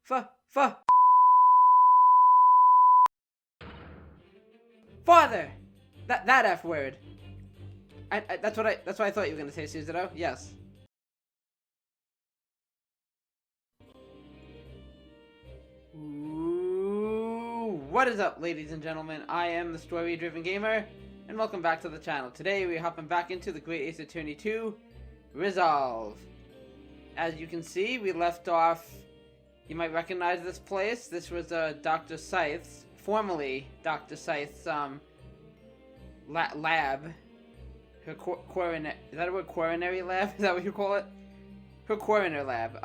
Father! That F word. That's what I thought you were gonna say, Suzuto. Yes. Ooh, what is up, ladies and gentlemen? I am the story-driven gamer, and welcome back to the channel. Today we're hopping back into the Great Ace Attorney 2 Resolve. As you can see, we left off. You might recognize this place. This was Dr. Scythe's, formerly Dr. Scythe's lab. Her coronary, is that a word, coronary lab? Is that what you call it? Her coroner lab.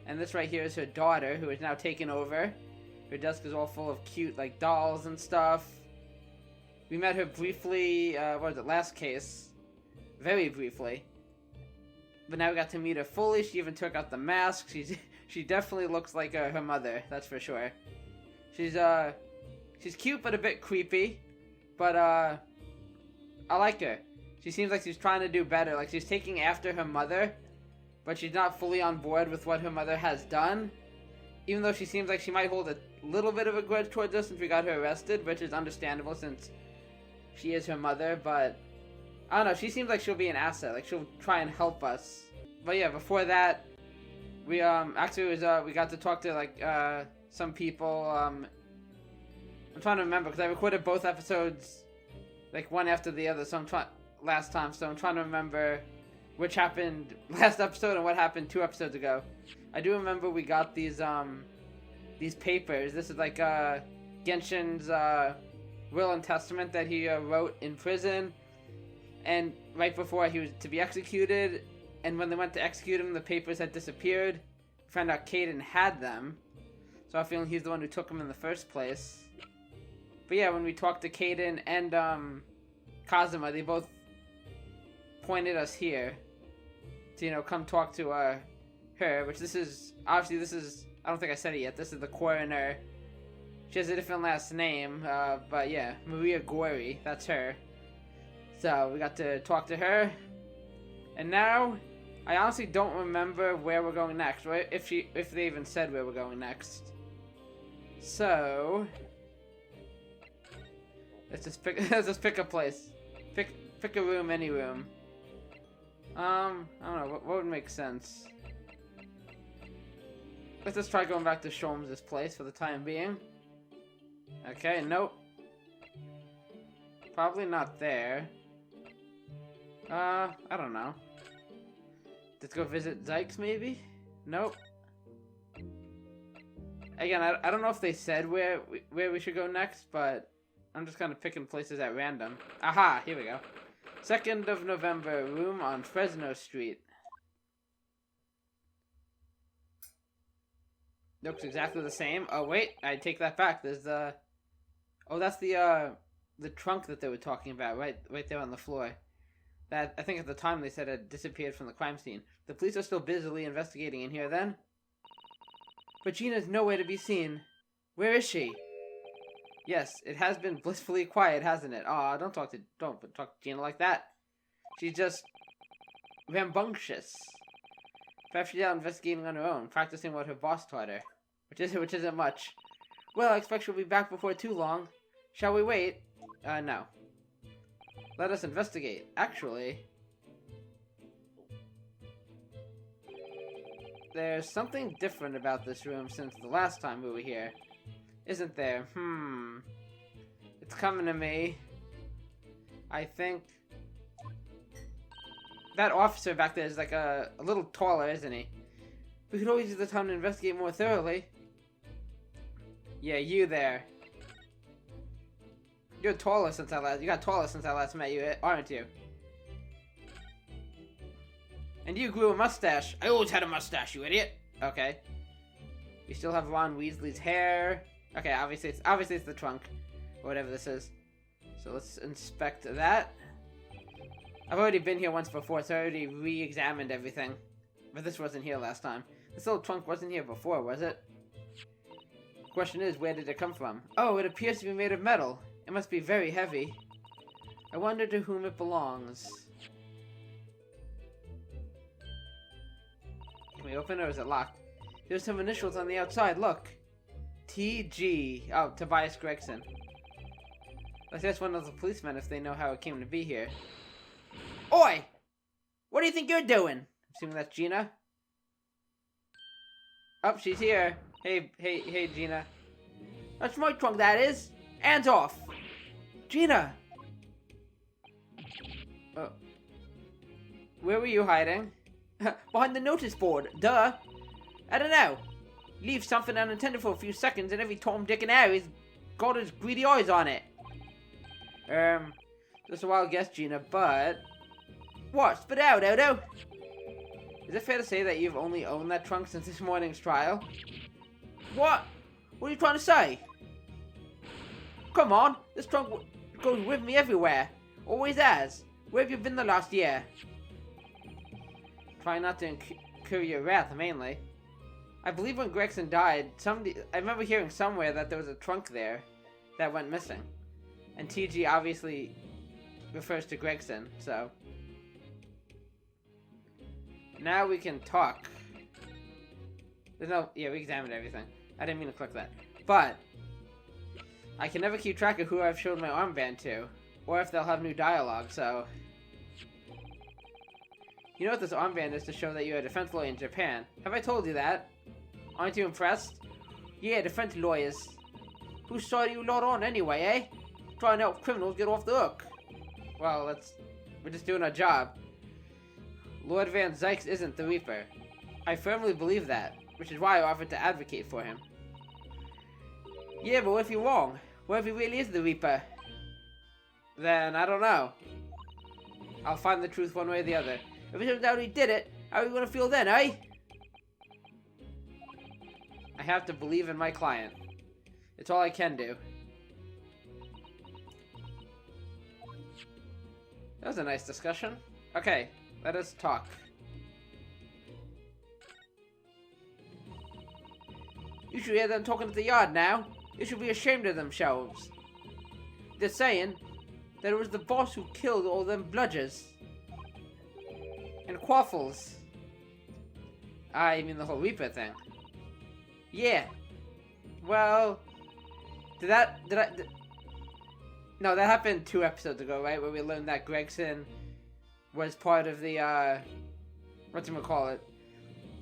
And this right here is her daughter, who is now taken over. Her desk is all full of cute, like, dolls and stuff. We met her briefly, what was it, last case. Very briefly. But now we got to meet her fully. She even took out the mask. She definitely looks like her mother, that's for sure. She's cute but a bit creepy. But, I like her. She seems like she's trying to do better. Like, she's taking after her mother, but she's not fully on board with what her mother has done. Even though she seems like she might hold a little bit of a grudge towards us since we got her arrested, which is understandable since she is her mother, but I don't know, she seems like she'll be an asset. Like, she'll try and help us. But yeah, before that, we, actually it was, we got to talk to, like, some people, I'm trying to remember, because I recorded both episodes, like, one after the other, so I'm trying to remember which happened last episode and what happened 2 episodes ago. I do remember we got these papers. This is like Genshin's will and testament that he wrote in prison, and right before he was to be executed, and when they went to execute him, the papers had disappeared. We found out Caden had them, so I have a feeling he's the one who took them in the first place. But yeah, when we talked to Caden and Kazuma, they both pointed us here to, you know, come talk to her, which this is, obviously this is, I don't think I said it yet, this is the coroner. She has a different last name, but yeah, Maria Gori, that's her. So we got to talk to her, and now I honestly don't remember where we're going next, right? If they even said where we're going next. So let's just pick a place. Pick a room, any room. I don't know, what would make sense? Let's just try going back to Sholmes' place for the time being. Okay, nope. Probably not there. I don't know. Let's go visit Zykes, maybe? Nope. Again, I don't know if they said where we should go next, but I'm just kind of picking places at random. Aha, here we go. 2nd of November, room on Fresno Street. Looks exactly the same. Oh wait, I take that back. There's the... Oh, that's the trunk that they were talking about, right there on the floor. That, I think at the time they said it disappeared from the crime scene. The police are still busily investigating in here then. But Gina's nowhere to be seen. Where is she? Yes, it has been blissfully quiet, hasn't it? Aw, don't talk to Gina like that. She's just rambunctious. Perhaps she's out investigating on her own, practicing what her boss taught her, which isn't much. Well, I expect she'll be back before too long. Shall we wait? No. Let us investigate. Actually, there's something different about this room since the last time we were here. Isn't there? It's coming to me. I think that officer back there is like a little taller, isn't he? We could always use the time to investigate more thoroughly. Yeah, you there. You got taller since I last met you, aren't you? And you grew a mustache. I always had a mustache, you idiot. Okay. We still have Ron Weasley's hair. Okay, obviously it's the trunk, or whatever this is. So let's inspect that. I've already been here once before, so I already re-examined everything. But this wasn't here last time. This little trunk wasn't here before, was it? Question is, where did it come from? Oh, it appears to be made of metal. It must be very heavy. I wonder to whom it belongs. Can we open it, or is it locked? There's some initials on the outside, look. TG. Oh, Tobias Gregson. Let's ask one of the policemen if they know how it came to be here. Oi! What do you think you're doing? Assuming that's Gina. Oh, she's here. Hey, Gina. That's my trunk, that is. Hands off. Gina! Where were you hiding? Behind the notice board. Duh. I don't know. Leave something unattended for a few seconds and every Tom, Dick, and Harry's got his greedy eyes on it. Just a wild guess, Gina, but... What? Spit out, Odo! Is it fair to say that you've only owned that trunk since this morning's trial? What? What are you trying to say? Come on, this trunk goes with me everywhere. Always has. Where have you been the last year? Try not to incur your wrath, mainly. I believe when Gregson died, I remember hearing somewhere that there was a trunk there that went missing. And TG obviously refers to Gregson, so... Now we can talk. There's no... Yeah, we examined everything. I didn't mean to click that. But... I can never keep track of who I've showed my armband to. Or if they'll have new dialogue, so... You know what this armband is to show that you're a defense lawyer in Japan. Have I told you that? Aren't you impressed? Yeah, defense lawyers. Who saw you lot on anyway, eh? Trying to help criminals get off the hook. Well, we're just doing our job. Lord Van Zykes isn't the Reaper. I firmly believe that, which is why I offered to advocate for him. Yeah, but what if you're wrong? What if he really is the Reaper? Then, I don't know. I'll find the truth one way or the other. If it turns out he did it, how are you gonna feel then, eh? I have to believe in my client. It's all I can do. That was a nice discussion. Okay, let us talk. You should hear them talking at the yard now. You should be ashamed of themselves. They're saying that it was the boss who killed all them bludgers. And Quaffles. I mean the whole Reaper thing. Yeah. Well, no, that happened 2 episodes ago, right? Where we learned that Gregson was part of the, whatchamacallit.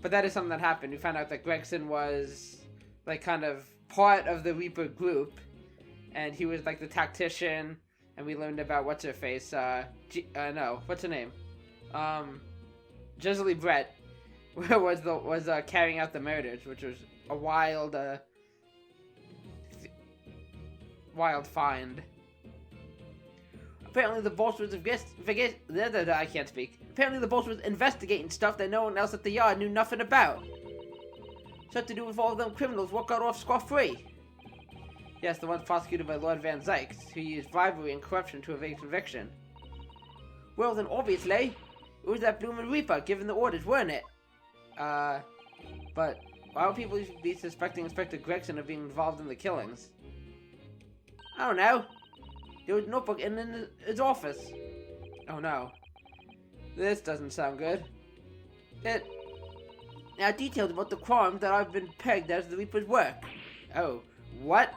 But that is something that happened. We found out that Gregson was, like, kind of part of the Reaper group. And he was, like, the tactician. And we learned about what's-her-face, no, what's her name? Jesely Brett was carrying out the murders, which was a wild find. Apparently the boss was I can't speak. Apparently the boss was investigating stuff that no one else at the yard knew nothing about. Something to do with all of them criminals what got off scot-free. Yes, the ones prosecuted by Lord Van Zykes, who used bribery and corruption to evade conviction. Well then, obviously, it was that bloomin' Reaper giving the orders, weren't it? But why would people be suspecting Inspector Gregson of being involved in the killings? I don't know. There was a notebook in his office. Oh no. This doesn't sound good. Now details about the crime that I've been pegged as the Reaper's work. Oh, what?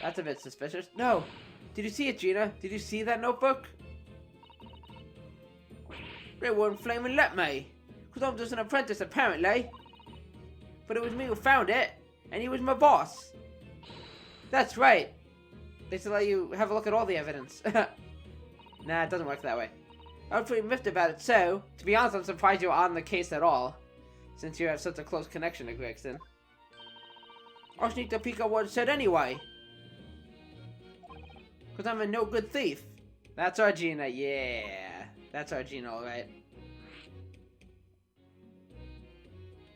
That's a bit suspicious. No. Did you see it, Gina? Did you see that notebook? They wouldn't flaming let me. Because I'm just an apprentice, apparently. But it was me who found it. And he was my boss. That's right. They should let you have a look at all the evidence. Nah, it doesn't work that way. I was pretty miffed about it, so... To be honest, I'm surprised you're on the case at all. Since you have such a close connection to Gregson. I just need to peek at what it said anyway. Because I'm a no-good thief. That's our Gina, yeah. That's our Gina, alright.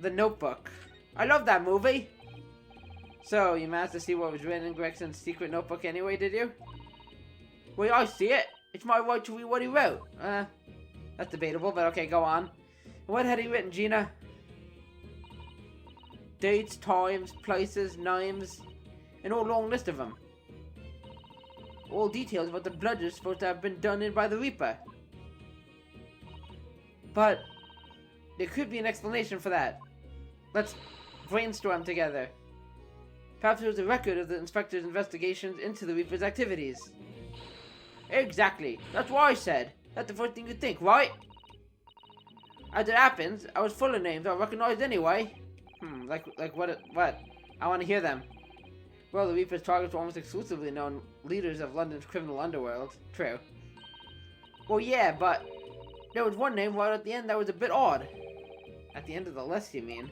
The Notebook. I love that movie. So, you managed to see what was written in Gregson's secret notebook anyway, did you? Well, I see it. It's my right to read what he wrote. That's debatable, but okay, go on. What had he written, Gina? Dates, times, places, names, and a long list of them. All details about the bludgers supposed to have been done in by the Reaper. But there could be an explanation for that. brainstorm together. Perhaps it was a record of the inspector's investigations into the Reaper's activities. Exactly. That's what I said. That's the first thing you think, right? As it happens, I was full of names I recognized anyway. Like what? What? I want to hear them. Well, the Reaper's targets were almost exclusively known leaders of London's criminal underworld. True. Well, yeah, but there was one name right at the end that was a bit odd. At the end of the list, you mean?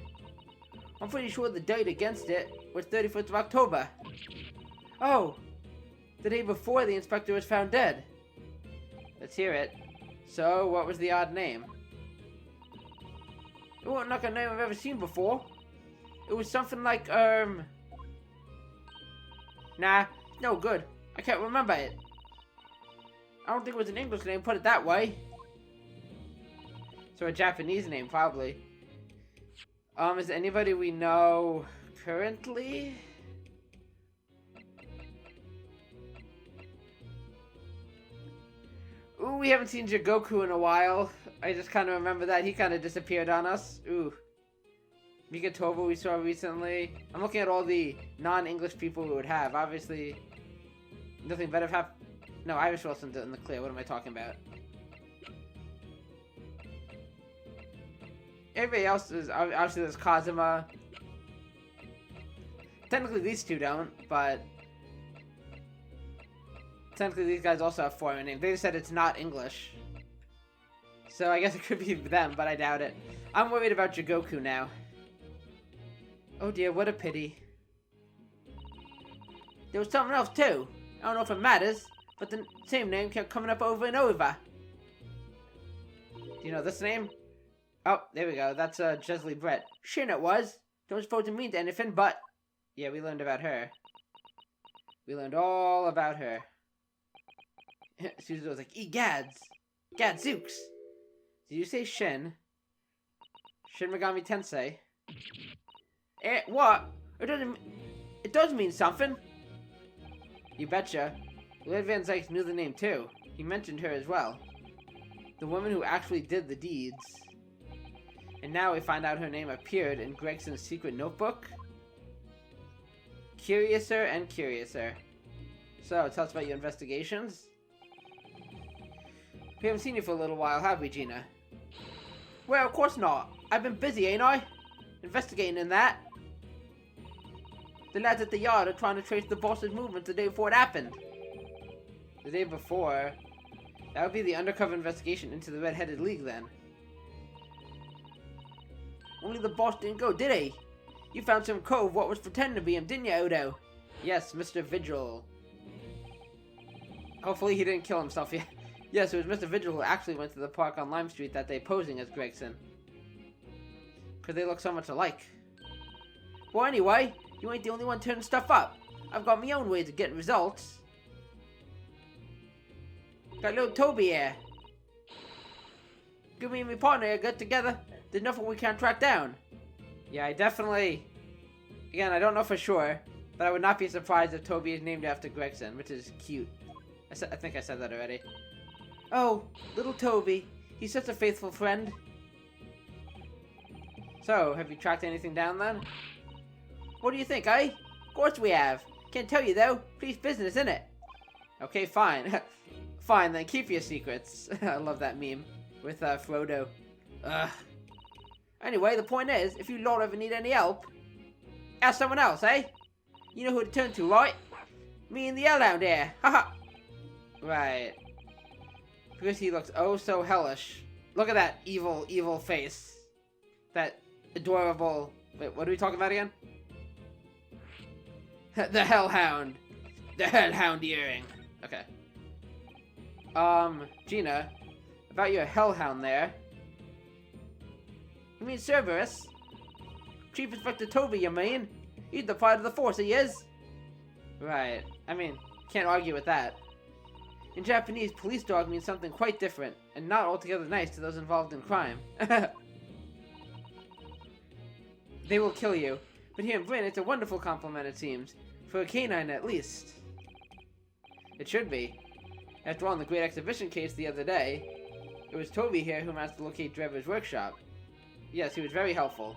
I'm pretty sure the date against it was 31st of October. Oh, the day before the inspector was found dead. Let's hear it. So, what was the odd name? It wasn't like a name I've ever seen before. It was something like, Nah, no good. I can't remember it. I don't think it was an English name, put it that way. So a Japanese name, probably. Is there anybody we know currently? Ooh, we haven't seen Jigoku in a while. I just kind of remember that. He kind of disappeared on us. Ooh. Mikatoba we saw recently. I'm looking at all the non-English people we would have. Obviously, nothing better have... No, Irish Wilson's in the clear. What am I talking about? Everybody else is... Obviously, there's Kazuma. Technically, these two don't, but... Technically, these guys also have foreign names. They just said it's not English. So, I guess it could be them, but I doubt it. I'm worried about Jigoku now. Oh dear, what a pity. There was something else too. I don't know if it matters, but the same name kept coming up over and over. Do you know this name? Oh, there we go. That's Jesley Brett. Shin it was. Don't suppose it means anything, but... Yeah, we learned about her. We learned all about her. Susan was like, egads! Gadzooks! Did you say Shin? Shin Megami Tensei? What? It does mean something. You betcha. Lloyd Van Zyke knew the name too. He mentioned her as well. The woman who actually did the deeds. And now we find out her name appeared in Gregson's secret notebook. Curiouser and curiouser. So, tell us about your investigations. We haven't seen you for a little while, have we, Gina? Well, of course not. I've been busy, ain't I? Investigating in that. The lads at the yard are trying to trace the boss's movements the day before it happened. The day before? That would be the undercover investigation into the Red-Headed League, then. Only the boss didn't go, did he? You found some cove what was pretending to be him, didn't you, Odo? Yes, Mr. Vigil. Hopefully he didn't kill himself yet. Yes, it was Mr. Vigil who actually went to the park on Lime Street that day posing as Gregson. Because they look so much alike. Well, anyway, you ain't the only one turning stuff up. I've got my own ways of getting results. Got little Toby here. Give me and my partner get together. There's nothing we can't track down. Yeah, I definitely... Again, I don't know for sure, but I would not be surprised if Toby is named after Gregson, which is cute. I think I said that already. Oh, little Toby. He's such a faithful friend. So, have you tracked anything down then? What do you think, eh? Of course we have. Can't tell you though. Police business, innit? Okay, fine. Fine, then keep your secrets. I love that meme. With Frodo. Ugh. Anyway, the point is, if you lot ever need any help, ask someone else, eh? You know who to turn to, right? Me and the Hellhound here. Haha. Right. Because he looks oh so hellish. Look at that evil, evil face. That adorable... Wait, what are we talking about again? The Hellhound. The Hellhound earring. Okay. Gina, about your Hellhound there. You mean Cerberus? Chief Inspector Toby, you mean? He's the part of the force, he is. Right. I mean, can't argue with that. In Japanese, police dog means something quite different, and not altogether nice to those involved in crime. They will kill you. But here in Britain, it's a wonderful compliment, it seems. For a canine, at least. It should be. After all, in the Great Exhibition case the other day, it was Toby here who managed to locate Drever's workshop. Yes, he was very helpful.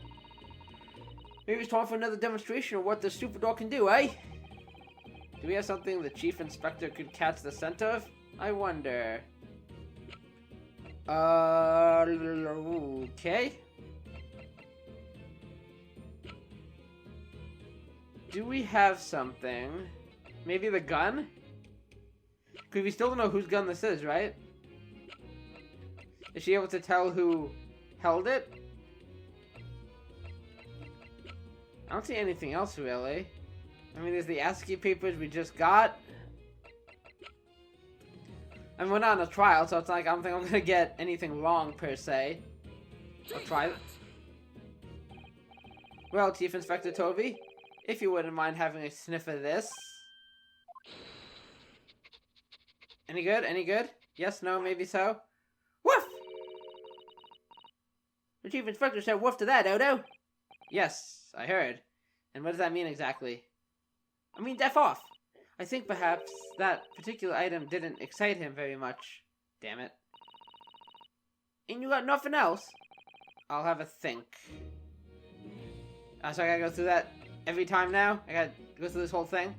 Maybe it's time for another demonstration of what the super dog can do, eh? Do we have something the chief inspector could catch the scent of? I wonder. Okay. Do we have something? Maybe the gun? Because we still don't know whose gun this is, right? Is she able to tell who held it? I don't see anything else, really. I mean, there's the ASCII papers we just got. I mean, we're not on a trial, so it's like, I don't think I'm gonna get anything wrong, per se. I'll try it. Well, Chief Inspector Toby, if you wouldn't mind having a sniff of this. Any good? Any good? Yes, no, maybe so? Woof! The Chief Inspector said woof to that, Odo. Yes, I heard. And what does that mean exactly? I mean, F off. I think perhaps that particular item didn't excite him very much. Damn it. And you got nothing else? I'll have a think. So I gotta go through that every time now? I gotta go through this whole thing?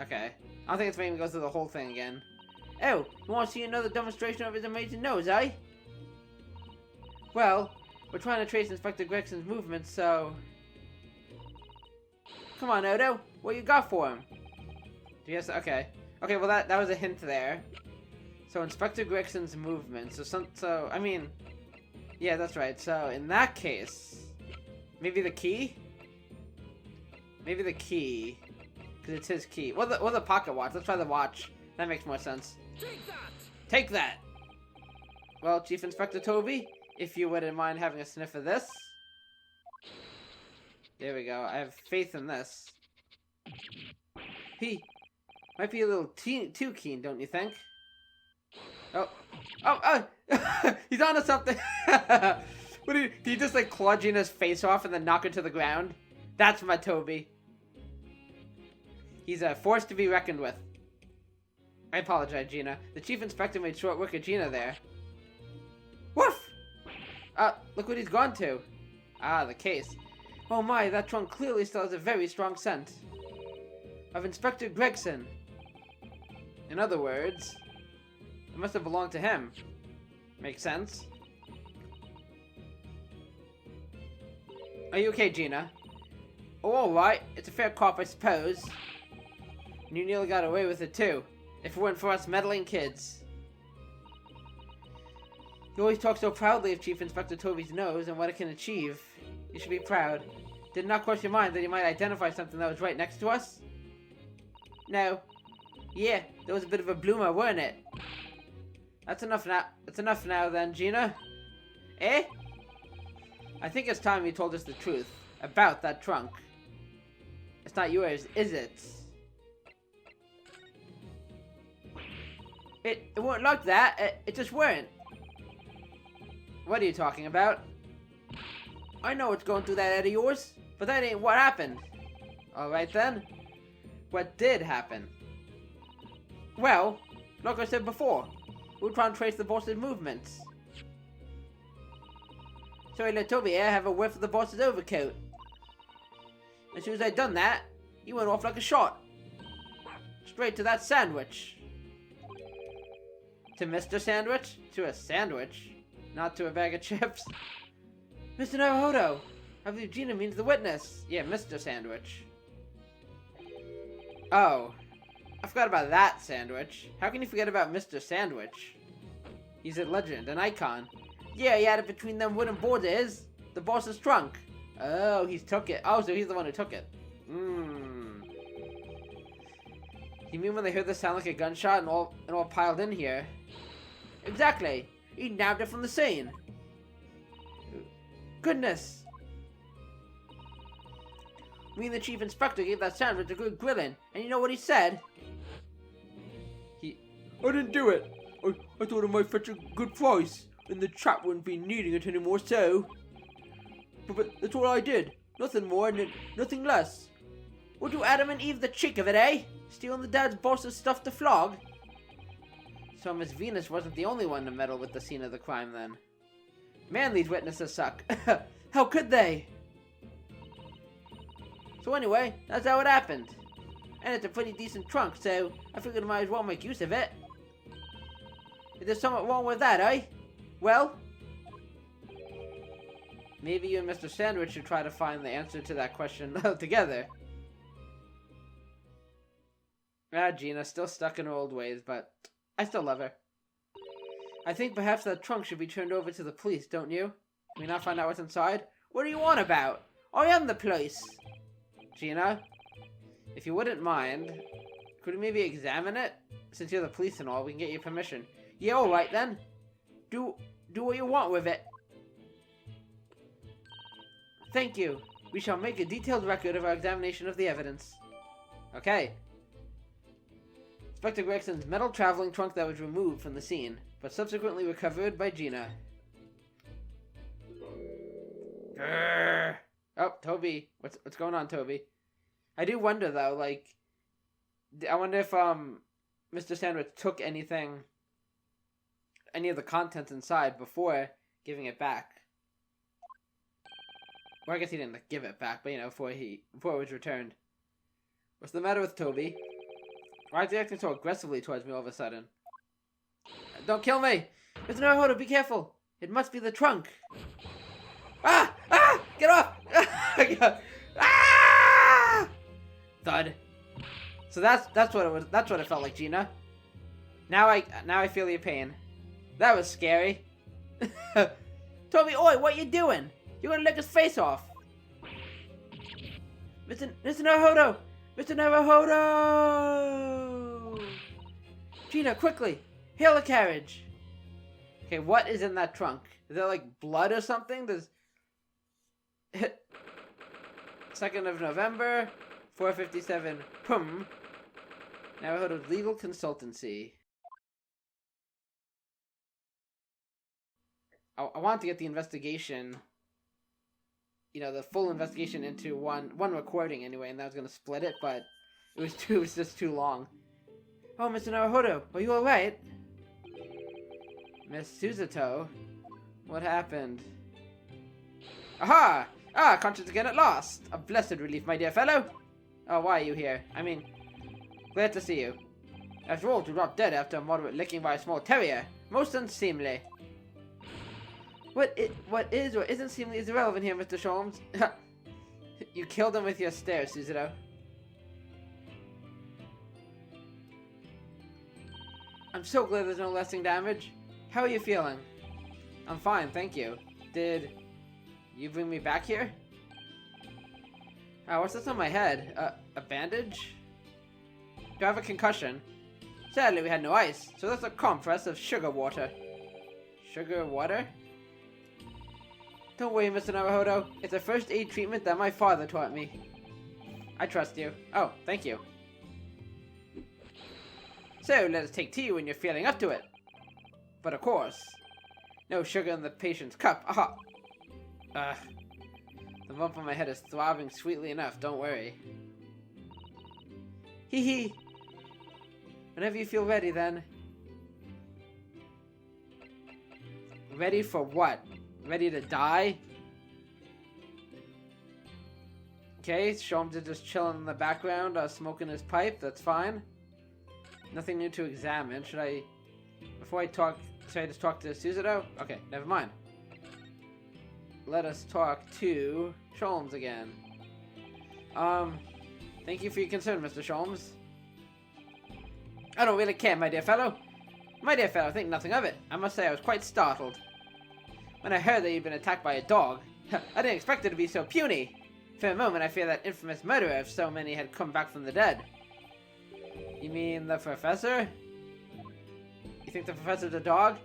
Okay. I don't think it's making me go through the whole thing again. Oh, you want to see another demonstration of his amazing nose, eh? Well, we're trying to trace Inspector Gregson's movements, so... Come on, Odo. What you got for him? Yes, okay. Okay, well that was a hint there. So Inspector Gregson's movements. So I mean, yeah, that's right. So in that case, maybe the key. Maybe the key, because it's his key. Well, the pocket watch. Let's try the watch. That makes more sense. Take that! Take that! Well, Chief Inspector Toby, if you wouldn't mind having a sniff of this. There we go. I have faith in this. He might be a little too keen, don't you think? Oh. He's onto something. What did he just like claw Gina's face off and then knock her to the ground? That's my Toby. He's a force to be reckoned with. I apologize, Gina. The Chief Inspector made short work of Gina there. Woof! Look what he's gone to. Ah, the case. Oh my, that trunk clearly still has a very strong scent. Of Inspector Gregson. In other words, it must have belonged to him. Makes sense. Are you okay, Gina? Oh, alright. It's a fair cop, I suppose. And you nearly got away with it, too. If it weren't for us meddling kids. You always talk so proudly of Chief Inspector Toby's nose and what it can achieve. You should be proud. Did it not cross your mind that he might identify something that was right next to us? No. Yeah, there was a bit of a bloomer, weren't it? That's enough now. That's enough now then, Gina. Eh? I think it's time you told us the truth about that trunk. It's not yours, is it? It weren't like that. It just weren't. What are you talking about? I know what's going through that head of yours, but that ain't what happened. Alright then. What did happen? Well, like I said before, we were trying to trace the boss's movements. So I let Toby here have a whiff of the boss's overcoat. As soon as I'd done that, he went off like a shot. Straight to that sandwich. To Mr. Sandwich? To a sandwich? Not to a bag of chips? Mr. Naruhodo! I believe Gina means the witness. Yeah, Mr. Sandwich. Oh. I forgot about that sandwich. How can you forget about Mr. Sandwich? He's a legend, an icon. Yeah, he had it between them wooden boards of his. The boss's trunk. Oh, he's took it. Oh, so he's the one who took it. You mean when they heard the sound like a gunshot and all piled in here? Exactly. He nabbed it from the scene. Goodness. Me and the Chief Inspector gave that sandwich a good grilling, and you know what he said? I didn't do it. I thought it might fetch a good price, and the chap wouldn't be needing it anymore, so... But that's all I did. Nothing more and nothing less. What do Adam and Eve the cheek of it, eh? Stealing the dad's boss's stuff to flog? So Miss Venus wasn't the only one to meddle with the scene of the crime, then. Man, these witnesses suck. How could they? So anyway, that's how it happened. And it's a pretty decent trunk, so I figured I might as well make use of it. Is there something wrong with that, eh? Well, maybe you and Mr. Sandwich should try to find the answer to that question together. Gina's still stuck in her old ways, but I still love her. I think perhaps that trunk should be turned over to the police, don't you? Can we not find out what's inside? What are you on about? I am the police. Gina, if you wouldn't mind, could we maybe examine it? Since you're the police and all, we can get your permission. Yeah, alright then. Do what you want with it. Thank you. We shall make a detailed record of our examination of the evidence. Okay. Inspector Gregson's metal traveling trunk that was removed from the scene, but subsequently recovered by Gina. Grrr. Oh, Toby. What's going on, Toby? I do wonder, though, like, I wonder if, Mr. Sandwich took any of the contents inside before giving it back. Well, I guess he didn't give it back, but, you know, before it was returned. What's the matter with Toby? Why is he acting so aggressively towards me all of a sudden? Don't kill me! Mr. Naruhodo, be careful! It must be the trunk! Ah! Ah! Get off! Ah! Thud. So that's what it was. That's what it felt like, Gina. Now I feel your pain. That was scary. Toby, oi, what you doing? You're gonna lick his face off. Mr. Naruhodo! Mr. Naruhodo! Gina, quickly! Hail a carriage! Okay, what is in that trunk? Is there like blood or something? There's 2nd of November, 4:57. Naruhodo's legal consultancy. I want to get the investigation, you know, the full investigation into one recording anyway, and that was gonna split it, but it was just too long. Oh, Mr. Naruhodo, are you alright? Miss Suzuto, what happened? Aha! Ah, conscience again at last! A blessed relief, my dear fellow! Oh, why are you here? I mean, glad to see you. After all, to drop dead after a moderate licking by a small terrier. Most unseemly. What is or isn't seemly is irrelevant here, Mr. Sholmes. You killed him with your stare, Suzuto. I'm so glad there's no lasting damage. How are you feeling? I'm fine, thank you. Did you bring me back here? Oh, what's this on my head? A bandage? Do I have a concussion? Sadly, we had no ice, so that's a compress of sugar water. Sugar water? Don't worry, Mr. Naruhodo. It's a first aid treatment that my father taught me. I trust you. Oh, thank you. So, let us take tea when you're feeling up to it. But of course, no sugar in the patient's cup. Aha! The bump on my head is throbbing sweetly enough, don't worry. Hee hee. Whenever you feel ready, then. Ready for what? Ready to die? Okay, Sholmes is just chilling in the background, smoking his pipe. That's fine. Nothing new to examine. Should I just talk to Suzuto? Okay, never mind. Let us talk to Sholmes again. Thank you for your concern, Mr. Sholmes. I don't really care, my dear fellow. My dear fellow, think nothing of it. I must say I was quite startled when I heard that you'd been attacked by a dog. I didn't expect it to be so puny. For a moment, I feared that infamous murderer if so many had come back from the dead. You mean the professor? You think the professor's a dog?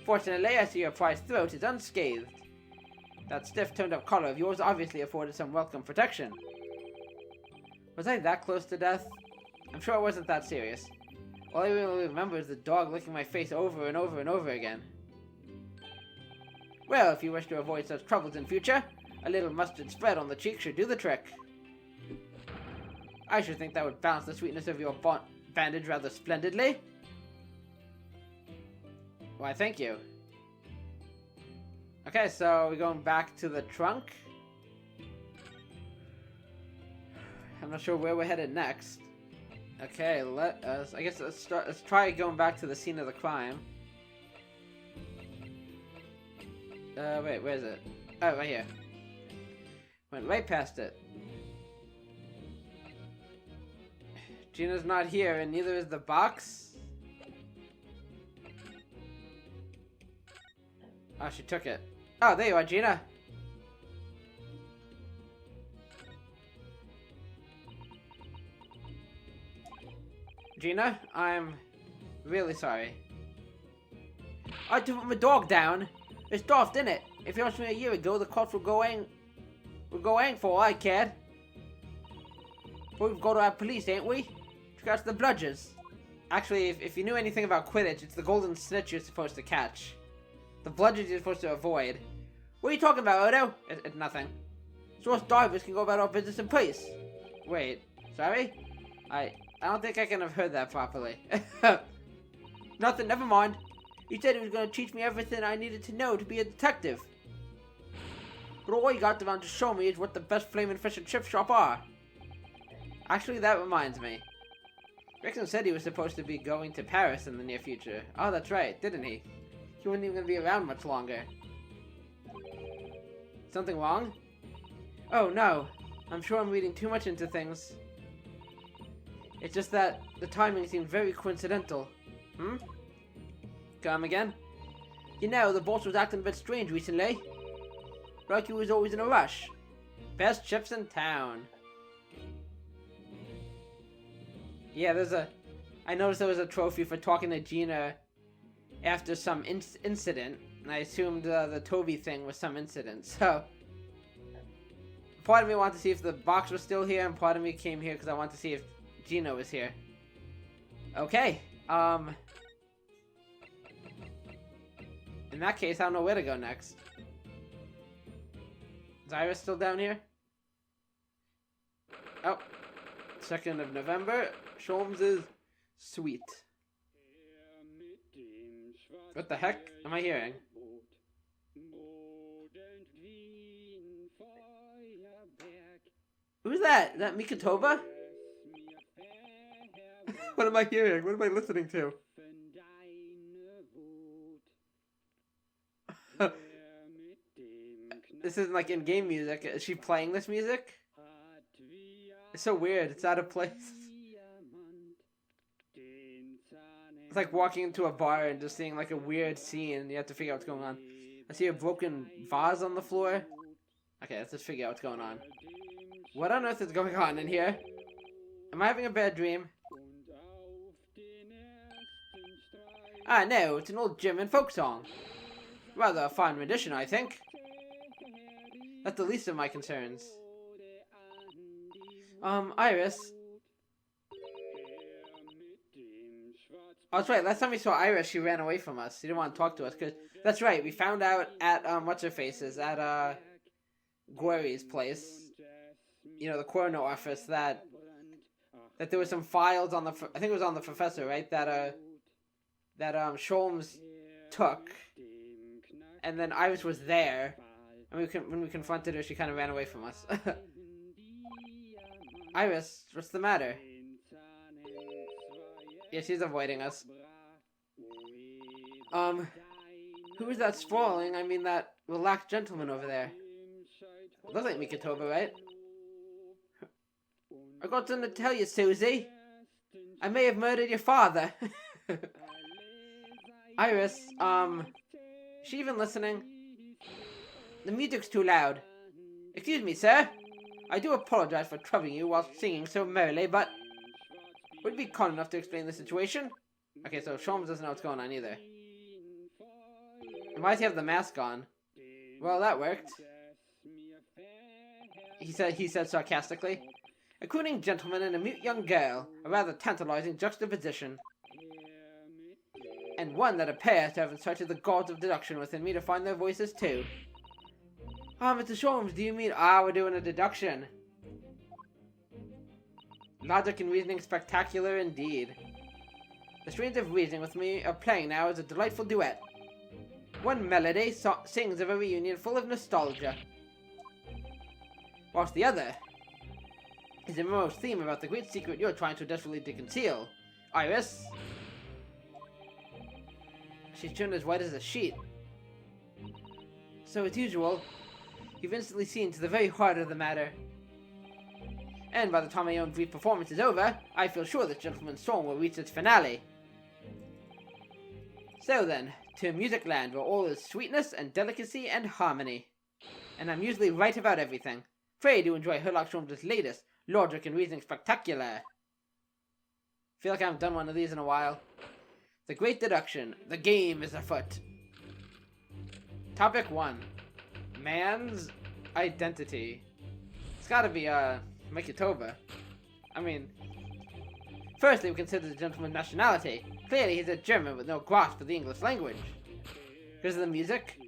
Fortunately, I see your prized throat is unscathed. That stiff, toned-up collar of yours obviously afforded some welcome protection. Was I that close to death? I'm sure it wasn't that serious. All I really remember is the dog licking my face over and over and over again. Well, if you wish to avoid such troubles in future, a little mustard spread on the cheek should do the trick. I should think that would balance the sweetness of your bandage rather splendidly. Why, thank you. Okay, so we're going back to the trunk. I'm not sure where we're headed next. Okay, let us. I guess let's start. Let's try going back to the scene of the crime. Wait, where is it? Oh, right here. Went right past it. Gina's not here, and neither is the box. Oh, she took it. Oh, there you are, Gina. Gina, I'm really sorry. I had to put my dog down. It's daft, isn't it? If you asked me a year ago, the cops would go hang for all I cared. But we've got to have police, ain't we? Scratch the bludgers. Actually, if you knew anything about Quidditch, it's the golden snitch you're supposed to catch. The bludgers you're supposed to avoid. What are you talking about, Odo? It's nothing. So us divers can go about our business in peace. Wait, sorry? I don't think I can have heard that properly. Nothing, never mind. He said he was going to teach me everything I needed to know to be a detective. But all he got around to show me is what the best flaming fish and chip shop are. Actually, that reminds me. Rickson said he was supposed to be going to Paris in the near future. Oh, that's right, didn't he? He wasn't even going to be around much longer. Something wrong? Oh, no. I'm sure I'm reading too much into things. It's just that the timing seemed very coincidental. Hmm? Come again? You know, the boss was acting a bit strange recently. Like he was always in a rush. Best chips in town. Yeah, I noticed there was a trophy for talking to Gina after some incident. And I assumed the Toby thing was some incident. So, part of me wanted to see if the box was still here, and part of me came here because I wanted to see if Gina was here. Okay, in that case, I don't know where to go next. Is Iris still down here? Oh, 2nd of November, Sholmes' suite. What the heck am I hearing? Who's that? Is that Mikatoba? What am I hearing? What am I listening to? This isn't like in-game music. Is she playing this music? It's so weird. It's out of place. It's like walking into a bar and just seeing like a weird scene and you have to figure out what's going on. I see a broken vase on the floor. Okay, let's just figure out what's going on. What on earth is going on in here? Am I having a bad dream? Ah, no, it's an old German folk song. Rather a fine rendition, I think. That's the least of my concerns. Iris. Oh, that's right. Last time we saw Iris, she ran away from us. She didn't want to talk to us. That's right. We found out at, what's-her-face's, at, Gory's place. You know, the coroner office, that there was some files on the, I think it was on the professor, right? That Sholmes took. And then Iris was there. And when we confronted her, she kind of ran away from us. Iris, what's the matter? Yeah, she's avoiding us. Who is that sprawling? I mean, that relaxed gentleman over there. Looks like Mikatoba, right? I got something to tell you, Susie. I may have murdered your father. Iris, is she even listening? The music's too loud. Excuse me, sir. I do apologize for troubling you while singing so merrily, but would it be kind enough to explain the situation? Okay, so Sholmes doesn't know what's going on either. And why does he have the mask on? Well, that worked. He said sarcastically. A crooning gentleman and a mute young girl. A rather tantalizing juxtaposition. And one that appears to have incited the gods of deduction within me to find their voices too. Ah, Mr. Sholmes, do you mean, we're doing a deduction? Logic and reasoning spectacular indeed. The strains of reasoning with me are playing now as a delightful duet. One melody sings of a reunion full of nostalgia, whilst the other is a morose theme about the great secret you're trying so desperately to conceal. Iris? She's turned as white as a sheet. So, as usual, you've instantly seen to the very heart of the matter. And by the time my own brief performance is over, I feel sure this gentleman's song will reach its finale. So then, to Music Land, where all is sweetness and delicacy and harmony. And I'm usually right about everything. Pray do enjoy Sherlock Sholmes' latest Logic and Reasoning Spectacular. Feel like I haven't done one of these in a while. The Great Deduction. The game is afoot. Topic 1. Man's identity. It's gotta be, Mikitova. I mean, firstly we consider the gentleman's nationality. Clearly he's a German with no grasp of the English language. Because of the music,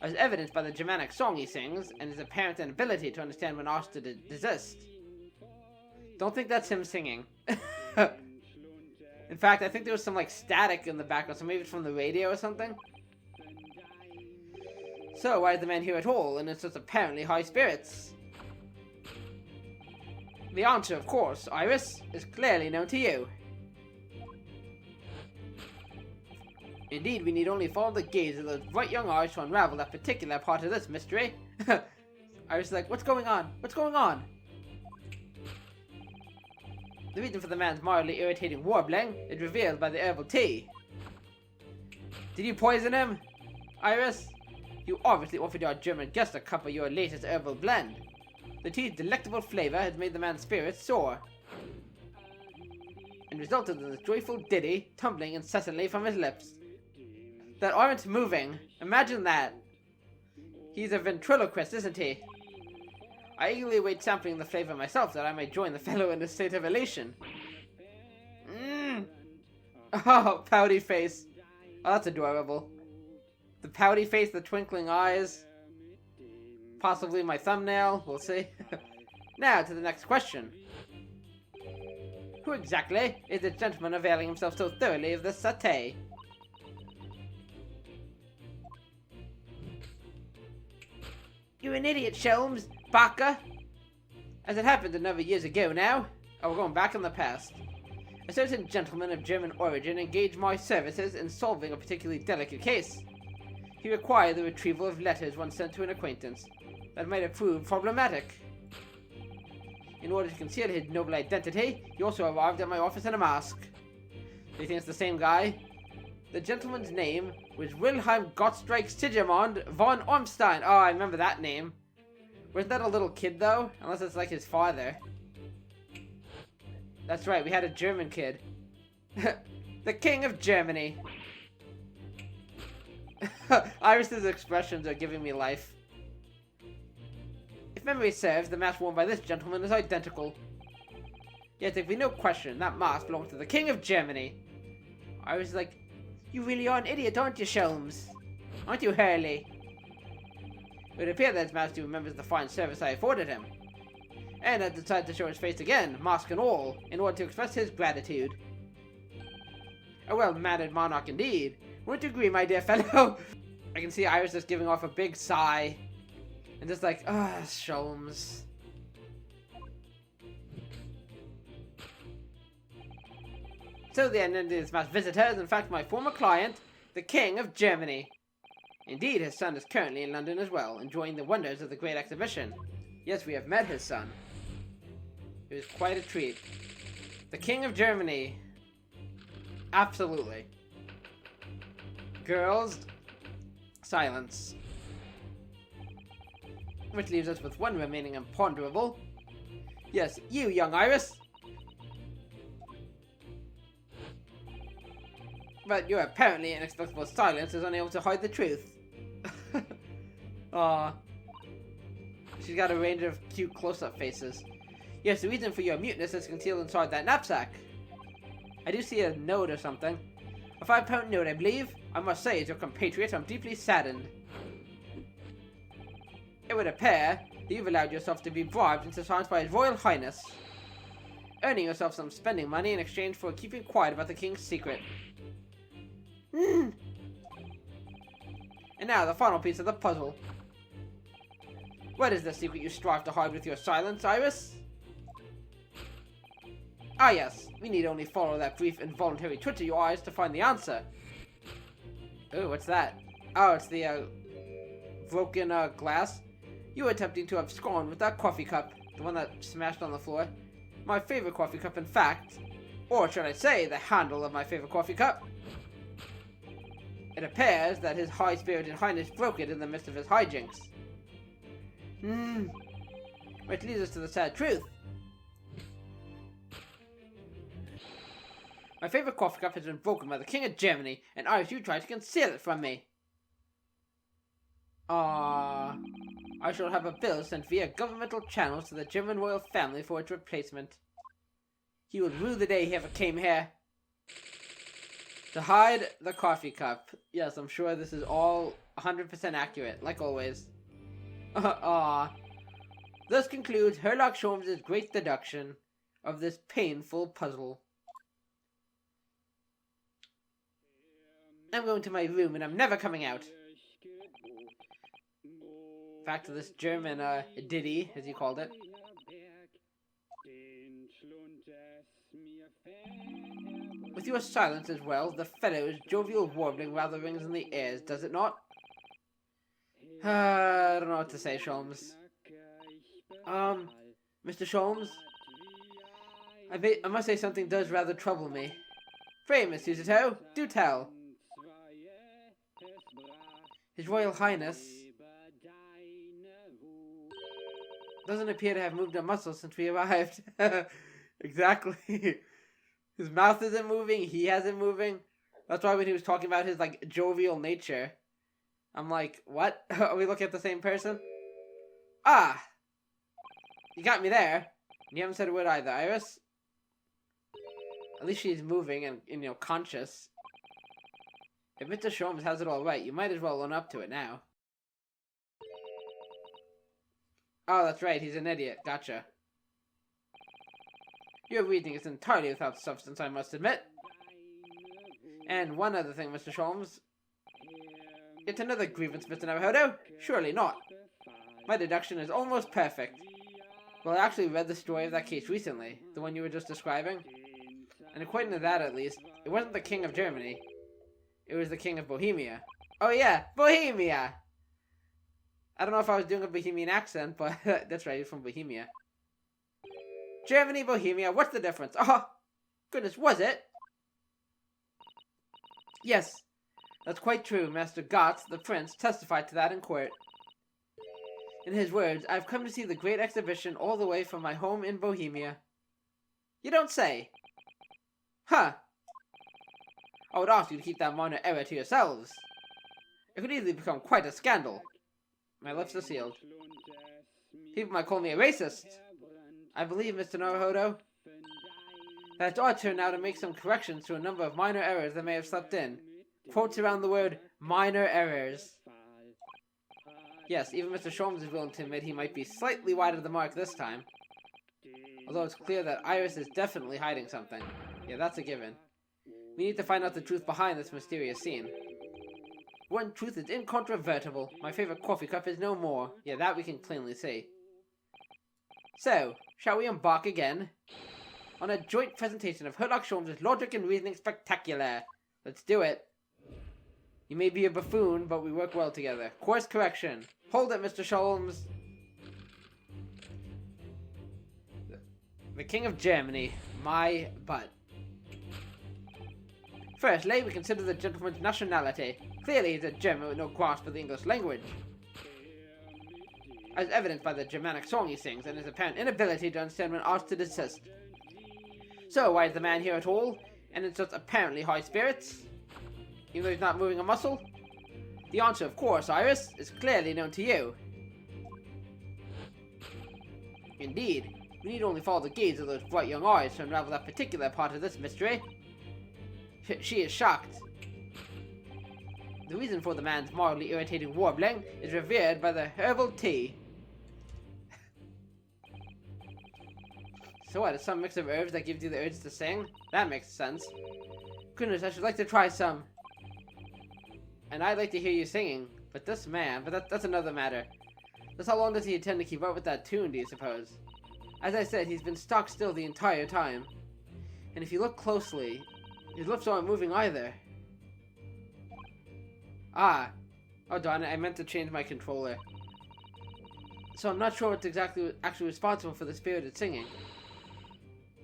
as evidenced by the Germanic song he sings, and his apparent inability to understand when asked to desist. Don't think that's him singing. In fact, I think there was some, like, static in the background, so maybe it's from the radio or something. So, why is the man here at all, and in such apparently high spirits? The answer, of course, Iris, is clearly known to you. Indeed, we need only follow the gaze of those bright young eyes to unravel that particular part of this mystery. Iris is like, what's going on? What's going on? The reason for the man's mildly irritating warbling is revealed by the herbal tea. Did you poison him, Iris? You obviously offered our German guest a cup of your latest herbal blend. The tea's delectable flavor has made the man's spirits soar, and resulted in this joyful ditty tumbling incessantly from his lips that aren't moving. Imagine that. He's a ventriloquist, isn't he? I eagerly await sampling the flavor myself that I may join the fellow in a state of elation. Oh, pouty face. Oh, that's adorable. The pouty face, the twinkling eyes. Possibly my thumbnail, we'll see. Now to the next question. Who exactly is this gentleman availing himself so thoroughly of this satay? You're an idiot, Sholmes, Baka. As it happened a number of years ago now, we're going back in the past. A certain gentleman of German origin engaged my services in solving a particularly delicate case. He required the retrieval of letters once sent to an acquaintance that might have proved problematic. In order to conceal his noble identity, he also arrived at my office in a mask. Do you think it's the same guy? The gentleman's name was Wilhelm Gottschalk Sigismund von Ormstein. Oh, I remember that name. Wasn't that a little kid, though? Unless it's like his father. That's right, we had a German kid. The King of Germany. Iris's expressions are giving me life. If memory serves, the mask worn by this gentleman is identical. Yet there can be no question that mask belongs to the King of Germany. Iris is like, you really are an idiot, aren't you, Sholmes? Aren't you, Hurley? It would appear that his majesty remembers the fine service I afforded him, and has decided to show his face again, mask and all, in order to express his gratitude. A well-mannered monarch indeed. Wouldn't you agree, my dear fellow? I can see Iris just giving off a big sigh, and just like, Sholmes. So the end of his mass visitor is in fact my former client, the King of Germany. Indeed, his son is currently in London as well, enjoying the wonders of the great exhibition. Yes, we have met his son. It was quite a treat. The King of Germany. Absolutely. Girls, silence. Which leaves us with one remaining imponderable. Yes, you, young Iris. But your apparently inexplicable silence is unable to hide the truth. Aww. She's got a range of cute close-up faces. Yes, the reason for your muteness is concealed inside that knapsack. I do see a note or something. A £5 note, I believe. I must say, as your compatriot, I'm deeply saddened. It would appear that you've allowed yourself to be bribed into silence by His Royal Highness, earning yourself some spending money in exchange for keeping quiet about the King's secret. And And now the final piece of the puzzle. What is the secret you strive to hide with your silence, Iris? Ah yes, we need only follow that brief involuntary twitch of your eyes to find the answer. Ooh, what's that? Oh, it's the, broken, glass. You were attempting to abscond with that coffee cup, the one that smashed on the floor. My favorite coffee cup, in fact. Or should I say, the handle of my favorite coffee cup. It appears that his high-spirited highness broke it in the midst of his hijinks. Which leads us to the sad truth. My favorite coffee cup has been broken by the King of Germany, and Iris, you tried to conceal it from me. I shall have a bill sent via governmental channels to the German royal family for its replacement. He would rue the day he ever came here. To hide the coffee cup. Yes, I'm sure this is all 100% accurate, like always. Thus concludes Sherlock Sholmes' great deduction of this painful puzzle. I'm going to my room and I'm never coming out. Back to this German ditty, as you called it. With your silence as well, the fellow's jovial warbling rather rings in the ears, does it not? I don't know what to say, Sholmes. Mr. Sholmes? I must say something does rather trouble me. Pray, Miss Susato, do tell. His Royal Highness doesn't appear to have moved a muscle since we arrived. Exactly. His mouth isn't moving, he hasn't moving. That's why when he was talking about his, like, jovial nature, I'm like, what? Are we looking at the same person? Ah! You got me there. You haven't said a word either, Iris. At least she's moving and you know, conscious. If Mr. Sholmes has it all right, you might as well own up to it now. Oh, that's right, he's an idiot. Gotcha. Your reading is entirely without substance, I must admit. And one other thing, Mr. Sholmes. It's another grievance, Mr. Naruhodo? Surely not. My deduction is almost perfect. Well, I actually read the story of that case recently, the one you were just describing. And according to that, at least, it wasn't the King of Germany. It was the King of Bohemia. Oh yeah, Bohemia! I don't know if I was doing a Bohemian accent, but that's right, he's from Bohemia. Germany, Bohemia, what's the difference? Oh, goodness, was it? Yes, that's quite true. Master Gotz, the prince, testified to that in court. In his words, I've come to see the great exhibition all the way from my home in Bohemia. You don't say? Huh. I would ask you to keep that minor error to yourselves. It could easily become quite a scandal. My lips are sealed. People might call me a racist. I believe, Mr. Naruhodo, that it's our turn now to make some corrections to a number of minor errors that may have slept in. Quotes around the word minor errors. Yes, even Mr. Sholmes is willing to admit he might be slightly wide of the mark this time. Although it's clear that Iris is definitely hiding something. Yeah, that's a given. We need to find out the truth behind this mysterious scene. One truth is incontrovertible. My favorite coffee cup is no more. Yeah, that we can plainly see. So, shall we embark again on a joint presentation of Sherlock Sholmes' Logic and Reasoning Spectacular? Let's do it. You may be a buffoon, but we work well together. Course correction. Hold it, Mr. Sholmes. The King of Germany. My butt. Firstly, we consider the gentleman's nationality. Clearly he's a German with no grasp of the English language, as evidenced by the Germanic song he sings and his apparent inability to understand when asked to desist. So why is the man here at all, and in such apparently high spirits, even though he's not moving a muscle? The answer, of course, Iris, is clearly known to you. Indeed, we need only follow the gaze of those bright young eyes to unravel that particular part of this mystery. She is shocked. The reason for the man's mildly irritating warbling is revered by the herbal tea. So what, it's some mix of herbs that gives you the urge to sing? That makes sense. Goodness, I should like to try some. And I'd like to hear you singing. But this man, that's another matter. Just how long does he intend to keep up with that tune, do you suppose? As I said, he's been stock still the entire time. And if you look closely, his lips aren't moving either. Ah. Oh darn it, I meant to change my controller. So I'm not sure what's actually responsible for the spirited singing.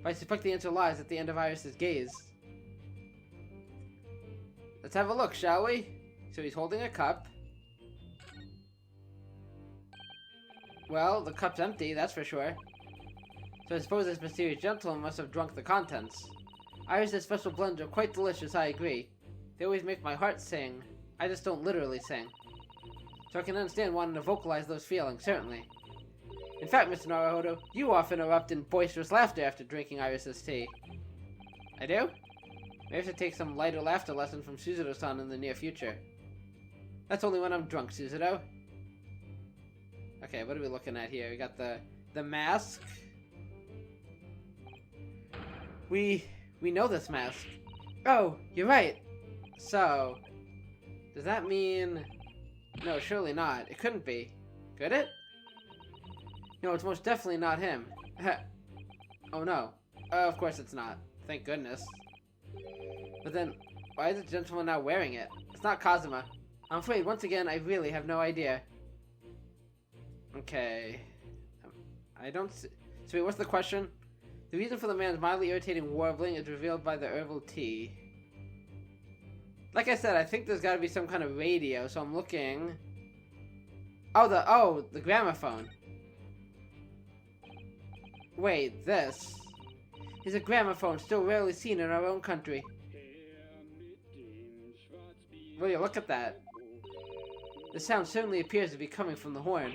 But I suspect the answer lies at the end of Iris's gaze. Let's have a look, shall we? So he's holding a cup. Well, the cup's empty, that's for sure. So I suppose this mysterious gentleman must have drunk the contents. Iris's special blends are quite delicious, I agree. They always make my heart sing. I just don't literally sing. So I can understand wanting to vocalize those feelings, certainly. In fact, Mr. Naruhodo, you often erupt in boisterous laughter after drinking Iris's tea. I do? Maybe I should take some lighter laughter lesson from Suzuto-san in the near future. That's only when I'm drunk, Suzuto. Okay, what are we looking at here? We got the mask. We know this mask. Oh, you're right. So, does that mean... No, surely not. It couldn't be. Could it? No, it's most definitely not him. Oh no. Of course it's not. Thank goodness. But then, why is the gentleman now wearing it? It's not Kazuma. I'm afraid, once again, I really have no idea. Okay. I don't see... So wait, what's the question? The reason for the man's mildly irritating warbling is revealed by the herbal tea. Like I said, I think there's gotta be some kind of radio, so I'm looking... Oh, the gramophone. Wait, this... is a gramophone still rarely seen in our own country. Will you look at that? The sound certainly appears to be coming from the horn.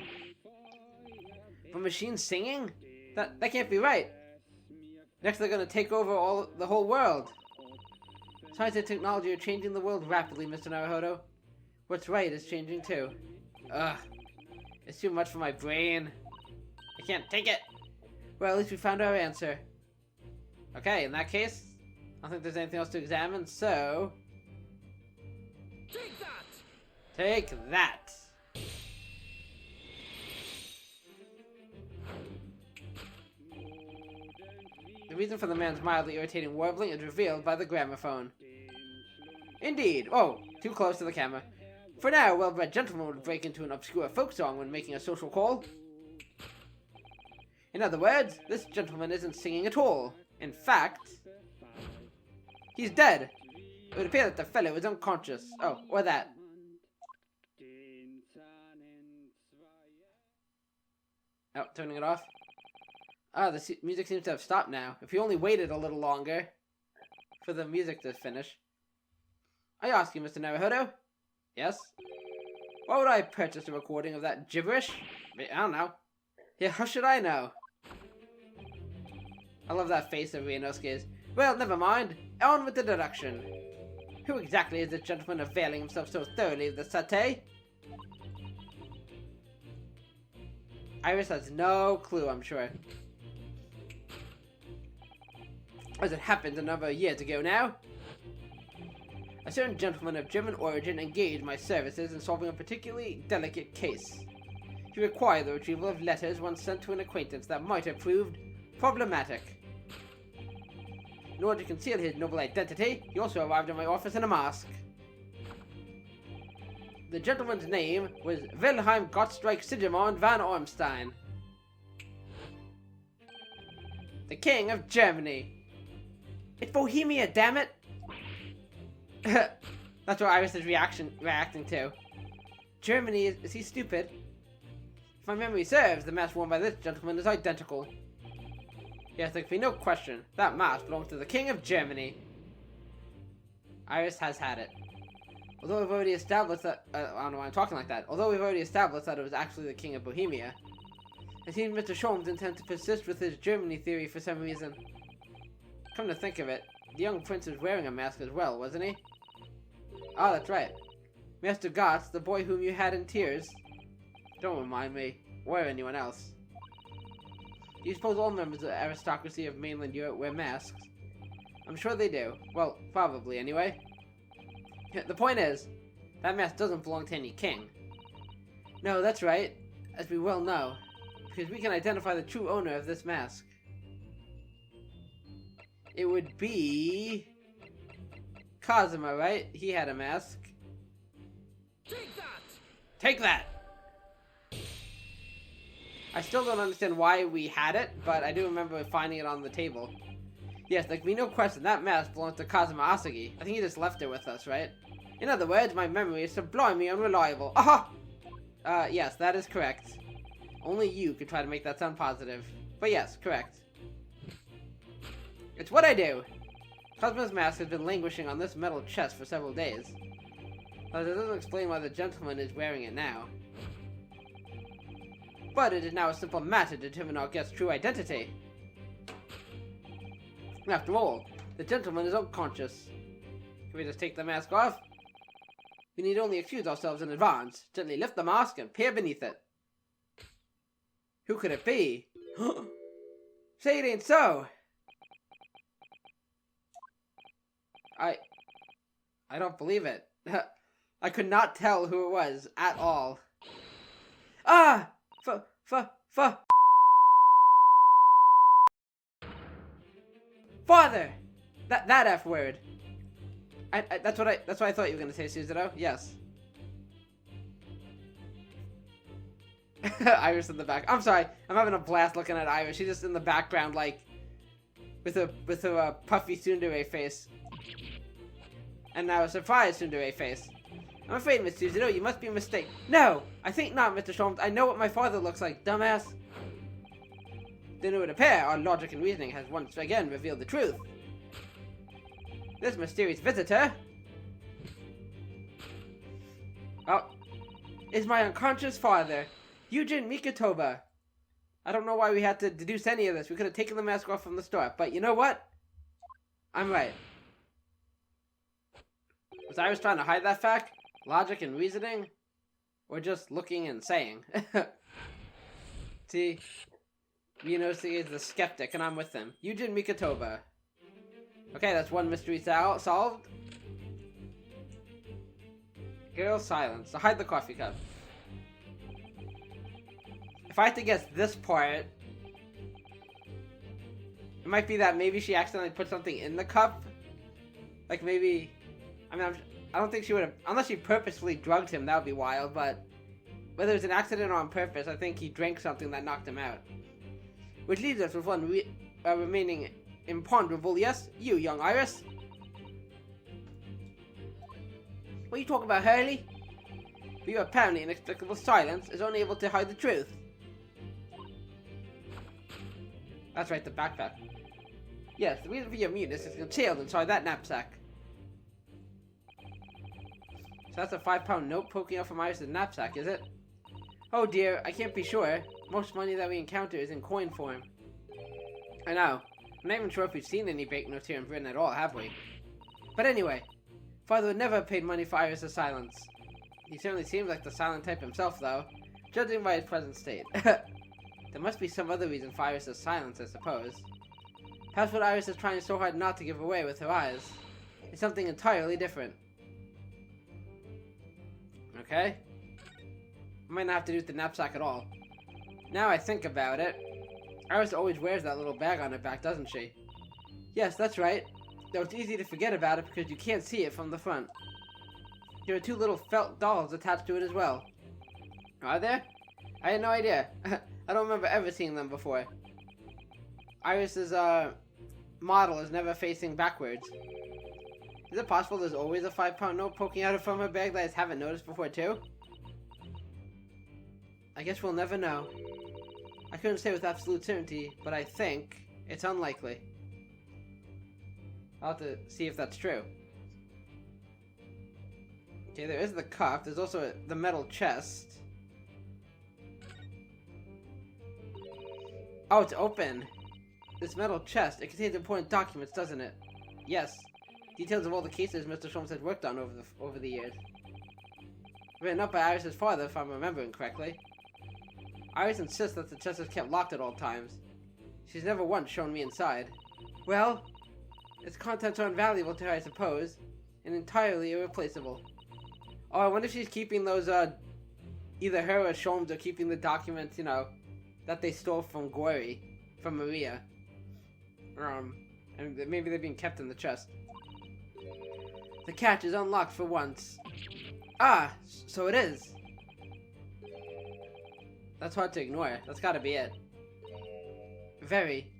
But machines singing? That can't be right. Next they're gonna take over the whole world. Science and technology are changing the world rapidly, Mr. Naruhodo. What's right is changing too. Ugh. It's too much for my brain. I can't take it. Well, at least we found our answer. Okay, in that case, I don't think there's anything else to examine, so... Take that! Take that! The reason for the man's mildly irritating warbling is revealed by the gramophone. Indeed! Oh, too close to the camera. For now, a well-bred gentleman would break into an obscure folk song when making a social call. In other words, this gentleman isn't singing at all. In fact, he's dead. It would appear that the fellow is unconscious. Oh, or that. Oh, turning it off. Ah, the music seems to have stopped now. If you only waited a little longer for the music to finish. I ask you, Mr. Naruhodo? Yes? Why would I purchase a recording of that gibberish? I don't know. Yeah, how should I know? I love that face of Ryunosuke's. Well, never mind. On with the deduction. Who exactly is this gentleman availing himself so thoroughly of the satay? Iris has no clue, I'm sure. As it happened a number of years ago now, a certain gentleman of German origin engaged my services in solving a particularly delicate case. He required the retrieval of letters once sent to an acquaintance that might have proved problematic. In order to conceal his noble identity, he also arrived at my office in a mask. The gentleman's name was Wilhelm Gottschalk Sigismund van Ormstein, the King of Germany. It's Bohemia, damn it! That's what Iris is reacting to. Germany, is he stupid? If my memory serves, the mask worn by this gentleman is identical. Yes, there can be no question. That mask belongs to the King of Germany. Iris has had it. Although we've already established that... I don't know why I'm talking like that. Although we've already established that it was actually the King of Bohemia, it seems Mr. Sholmes intends to persist with his Germany theory for some reason. Come to think of it, the young prince was wearing a mask as well, wasn't he? Oh, that's right. Master Gotts, the boy whom you had in tears. Don't remind me, or anyone else. Do you suppose all members of the aristocracy of mainland Europe wear masks? I'm sure they do. Well, probably anyway. The point is, that mask doesn't belong to any king. No, that's right, as we well know, because we can identify the true owner of this mask. It would be Kazuma, right? He had a mask. Take that! Take that! I still don't understand why we had it, but I do remember finding it on the table. Yes, there can be no question that mask belongs to Kazuma Asagi. I think he just left it with us, right? In other words, my memory is sublimely unreliable. Aha! Yes, that is correct. Only you could try to make that sound positive. But yes, correct. It's what I do. Kazuma's mask has been languishing on this metal chest for several days. But it doesn't explain why the gentleman is wearing it now. But it is now a simple matter to determine our guest's true identity. After all, the gentleman is unconscious. Can we just take the mask off? We need only excuse ourselves in advance, gently lift the mask and peer beneath it. Who could it be? Say it ain't so! I don't believe it. I could not tell who it was at all. Ah! Father! That F word. That's what I thought you were gonna say, Suzuto. Yes. Iris in the back. I'm sorry. I'm having a blast looking at Iris. She's just in the background, like, with a puffy tsundere face. And now a surprised tsundere face. I'm afraid, Miss Suzuto, you must be mistaken. No! I think not, Mr. Sholmes. I know what my father looks like, dumbass. Then it would appear our logic and reasoning has once again revealed the truth. This mysterious visitor... oh, is my unconscious father, Yujin Mikotoba. I don't know why we had to deduce any of this. We could have taken the mask off from the start, but you know what? I'm right. Was Iris trying to hide that fact? Logic and reasoning? Or just looking and saying? See? Miyamoto is the skeptic, and I'm with him. Yujin Mikotoba. Okay, that's one mystery solved. Girl silence. So hide the coffee cup. If I had to guess this part, it might be that maybe she accidentally put something in the cup. Like maybe... I mean, I don't think she would have... Unless she purposefully drugged him, that would be wild, but... Whether it was an accident or on purpose, I think he drank something that knocked him out. Which leaves us with one remaining imponderable, yes? You, young Iris. What are you talking about, Hurley? But your apparently inexplicable silence is only able to hide the truth. That's right, the backpack. Yes, the reason for your muteness is concealed inside that knapsack. So that's a 5-pound note poking out from Iris' knapsack, is it? Oh dear, I can't be sure. Most money that we encounter is in coin form. I know. I'm not even sure if we've seen any banknotes here in Britain at all, have we? But anyway, Father would never have paid money for Iris' silence. He certainly seems like the silent type himself, though, judging by his present state. There must be some other reason for Iris' silence, I suppose. Perhaps what Iris is trying so hard not to give away with her eyes is something entirely different. Okay? I might not have to do with the knapsack at all. Now I think about it, Iris always wears that little bag on her back, doesn't she? Yes, that's right. Though it's easy to forget about it because you can't see it from the front. There are 2 little felt dolls attached to it as well. Are there? I had no idea. I don't remember ever seeing them before. Iris's, model is never facing backwards. Is it possible there's always a 5-pound note poking out from her bag that I just haven't noticed before, too? I guess we'll never know. I couldn't say with absolute certainty, but I think it's unlikely. I'll have to see if that's true. Okay, there is the cup. There's also the metal chest. Oh, it's open. This metal chest, it contains important documents, doesn't it? Yes. Details of all the cases Mr. Sholmes had worked on over the years. Written up by Iris' father, if I'm remembering correctly. Iris insists that the chest is kept locked at all times. She's never once shown me inside. Well, its contents are invaluable to her, I suppose, and entirely irreplaceable. Oh, I wonder if she's keeping those, either her or Sholmes are keeping the documents, you know, that they stole from Maria. And maybe they're being kept in the chest. The catch is unlocked for once. Ah, so it is. That's hard to ignore. That's gotta be it. Very.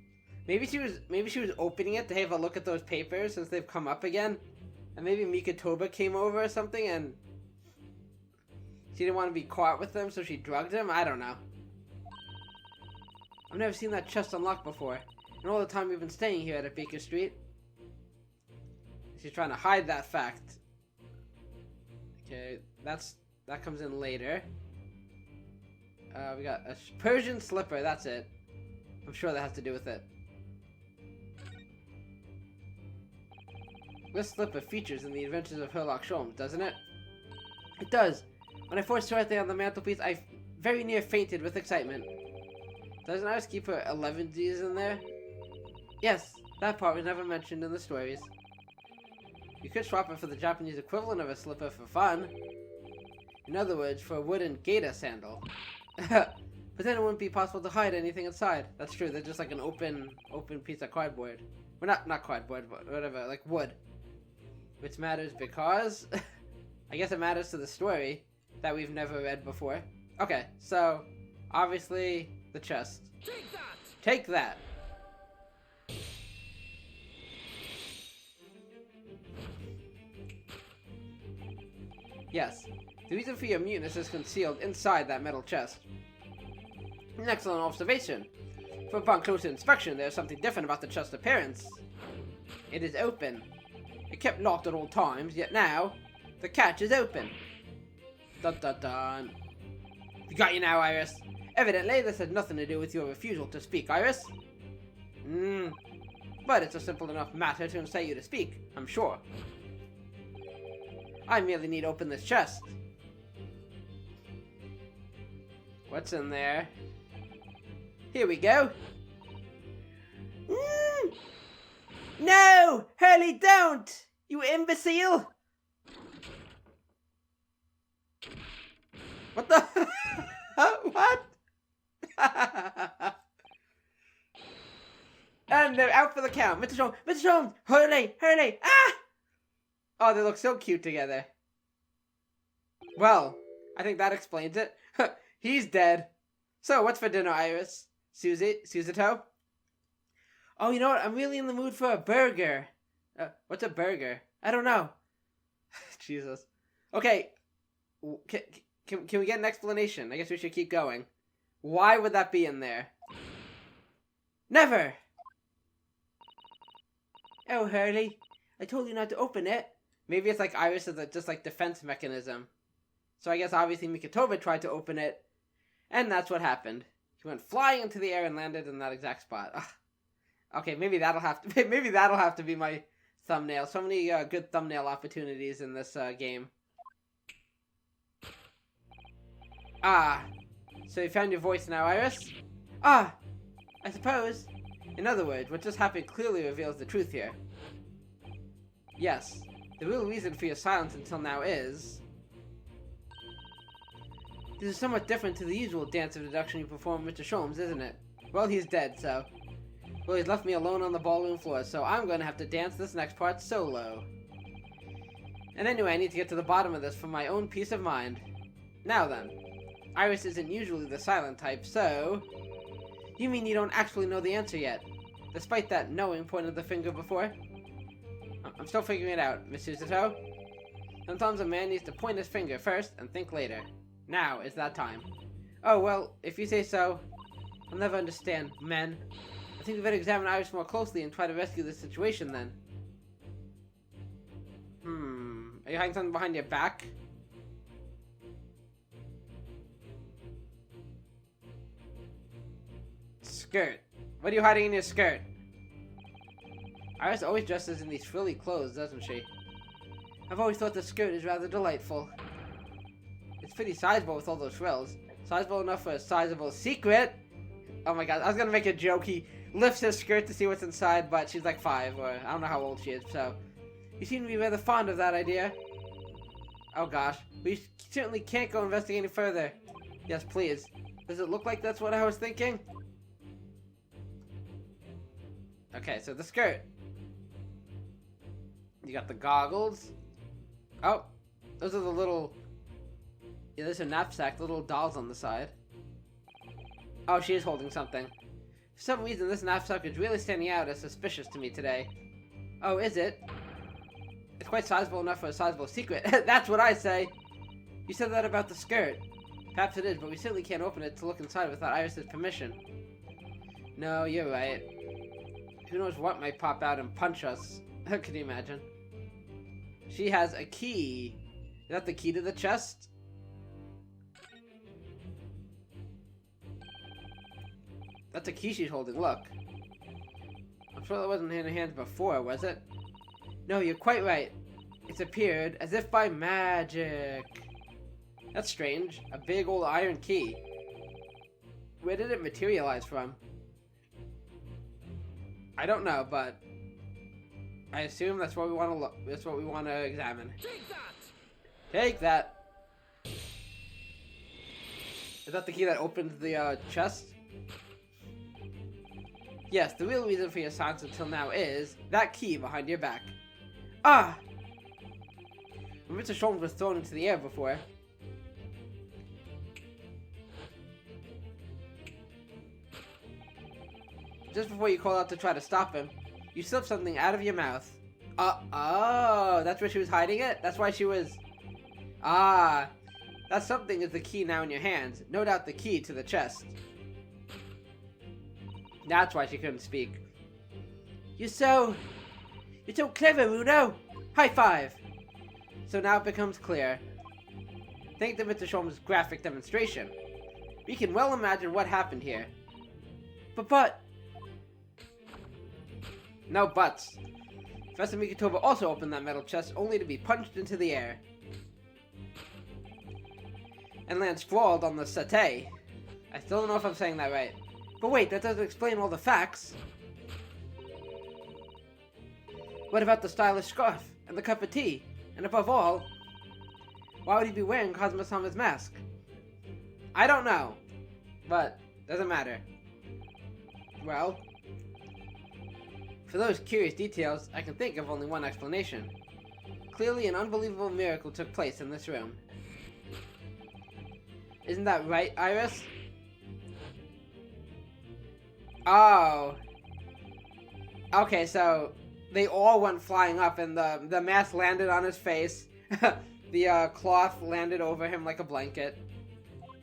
Maybe she was opening it to have a look at those papers since they've come up again. And maybe Mikatoba came over or something and she didn't want to be caught with them, so she drugged him? I don't know. I've never seen that chest unlocked before. And all the time we've been staying here at Baker Street. She's trying to hide that fact. Okay, that comes in later. We got a Persian slipper, that's it. I'm sure that has to do with it. This slipper features in the adventures of Sherlock Sholmes, doesn't it? It does. When I first saw it there on the mantelpiece, I very near fainted with excitement. Doesn't Iris keep her 11Gs in there? Yes, that part was never mentioned in the stories. You could swap it for the Japanese equivalent of a slipper for fun. In other words, for a wooden gator sandal. But then it wouldn't be possible to hide anything inside. That's true, they're just like an open piece of cardboard. Well, not cardboard, but whatever, like wood. Which matters because... I guess it matters to the story that we've never read before. Okay, so, obviously, the chest. Take that! Take that! Yes, the reason for your muteness is concealed inside that metal chest. An excellent observation. For upon closer inspection, there's something different about the chest's appearance. It is open. It kept locked at all times, yet now, the catch is open. Dun dun dun. Got you now, Iris. Evidently, this had nothing to do with your refusal to speak, Iris. But it's a simple enough matter to incite you to speak, I'm sure. I merely need to open this chest. What's in there? Here we go. No! Hurley, don't! You imbecile! What the? What? And they're out for the count. Mr. Sholmes! Hurley! Ah! Oh, they look so cute together. Well, I think that explains it. He's dead. So, what's for dinner, Iris? Susato? Oh, you know what? I'm really in the mood for a burger. What's a burger? I don't know. Jesus. Okay. Can we get an explanation? I guess we should keep going. Why would that be in there? Never! Oh, Hurley. I told you not to open it. Maybe it's like Iris is just like defense mechanism. So I guess obviously Mikatoba tried to open it. And that's what happened. He went flying into the air and landed in that exact spot. Ugh. Okay, maybe that'll have to be my thumbnail. So many good thumbnail opportunities in this game. Ah, so you found your voice now, Iris? Ah, I suppose. In other words, what just happened clearly reveals the truth here. Yes, the real reason for your silence until now is... This is somewhat different to the usual dance of deduction you perform with Mr. Sholmes, isn't it? Well, he's dead, so... Well, he's left me alone on the ballroom floor, so I'm going to have to dance this next part solo. And anyway, I need to get to the bottom of this for my own peace of mind. Now then, Iris isn't usually the silent type, so... You mean you don't actually know the answer yet? Despite that knowing point of the finger before? I'm still figuring it out, Miss Susato. Sometimes a man needs to point his finger first and think later. Now is that time. Oh, well, if you say so. I'll never understand, men. I think we better examine Iris more closely and try to rescue this situation then. Are you hiding something behind your back? Skirt. What are you hiding in your skirt? Iris always dresses in these frilly clothes, doesn't she? I've always thought the skirt is rather delightful. It's pretty sizable with all those frills. Sizable enough for a sizable secret. Oh my god, I was gonna make a joke. He lifts his skirt to see what's inside, but she's like 5, or I don't know how old she is, so... You seem to be rather fond of that idea. Oh gosh, we certainly can't go investigating further. Yes, please. Does it look like that's what I was thinking? Okay, so the skirt. You got the goggles. Oh, those are the little... Yeah, there's a knapsack, little dolls on the side. Oh, she is holding something. For some reason, this knapsack is really standing out as suspicious to me today. Oh, is it? It's quite sizable enough for a sizable secret. That's what I say! You said that about the skirt. Perhaps it is, but we certainly can't open it to look inside without Iris's permission. No, you're right. Who knows what might pop out and punch us? Can you imagine? She has a key. Is that the key to the chest? That's a key she's holding, look. I'm sure that wasn't in her hands before, was it? No, you're quite right. It's appeared as if by magic. That's strange. A big old iron key. Where did it materialize from? I don't know, but I assume that's what we want to look. That's what we want to examine. Take that! Take that. Is that the key that opens the chest? Yes, the real reason for your silence until now is that key behind your back. Ah! When Mr. Sholmes was thrown into the air before. Just before you call out to try to stop him, you slipped something out of your mouth. Oh, that's where she was hiding it? That's why she was... Ah, that something is the key now in your hands. No doubt the key to the chest. That's why she couldn't speak. You're so clever, Runo! High five! So now it becomes clear. Thanks to Mr. Sholmes' graphic demonstration, we can well imagine what happened here. But... No buts. Professor Mikitoba also opened that metal chest only to be punched into the air. And land sprawled on the settee. I still don't know if I'm saying that right. But wait, that doesn't explain all the facts. What about the stylish scarf and the cup of tea? And above all, why would he be wearing Cosmo-sama's mask? I don't know, but doesn't matter. Well, for those curious details, I can think of only one explanation. Clearly an unbelievable miracle took place in this room. Isn't that right, Iris? Oh. Okay, so they all went flying up and the mask landed on his face. The cloth landed over him like a blanket.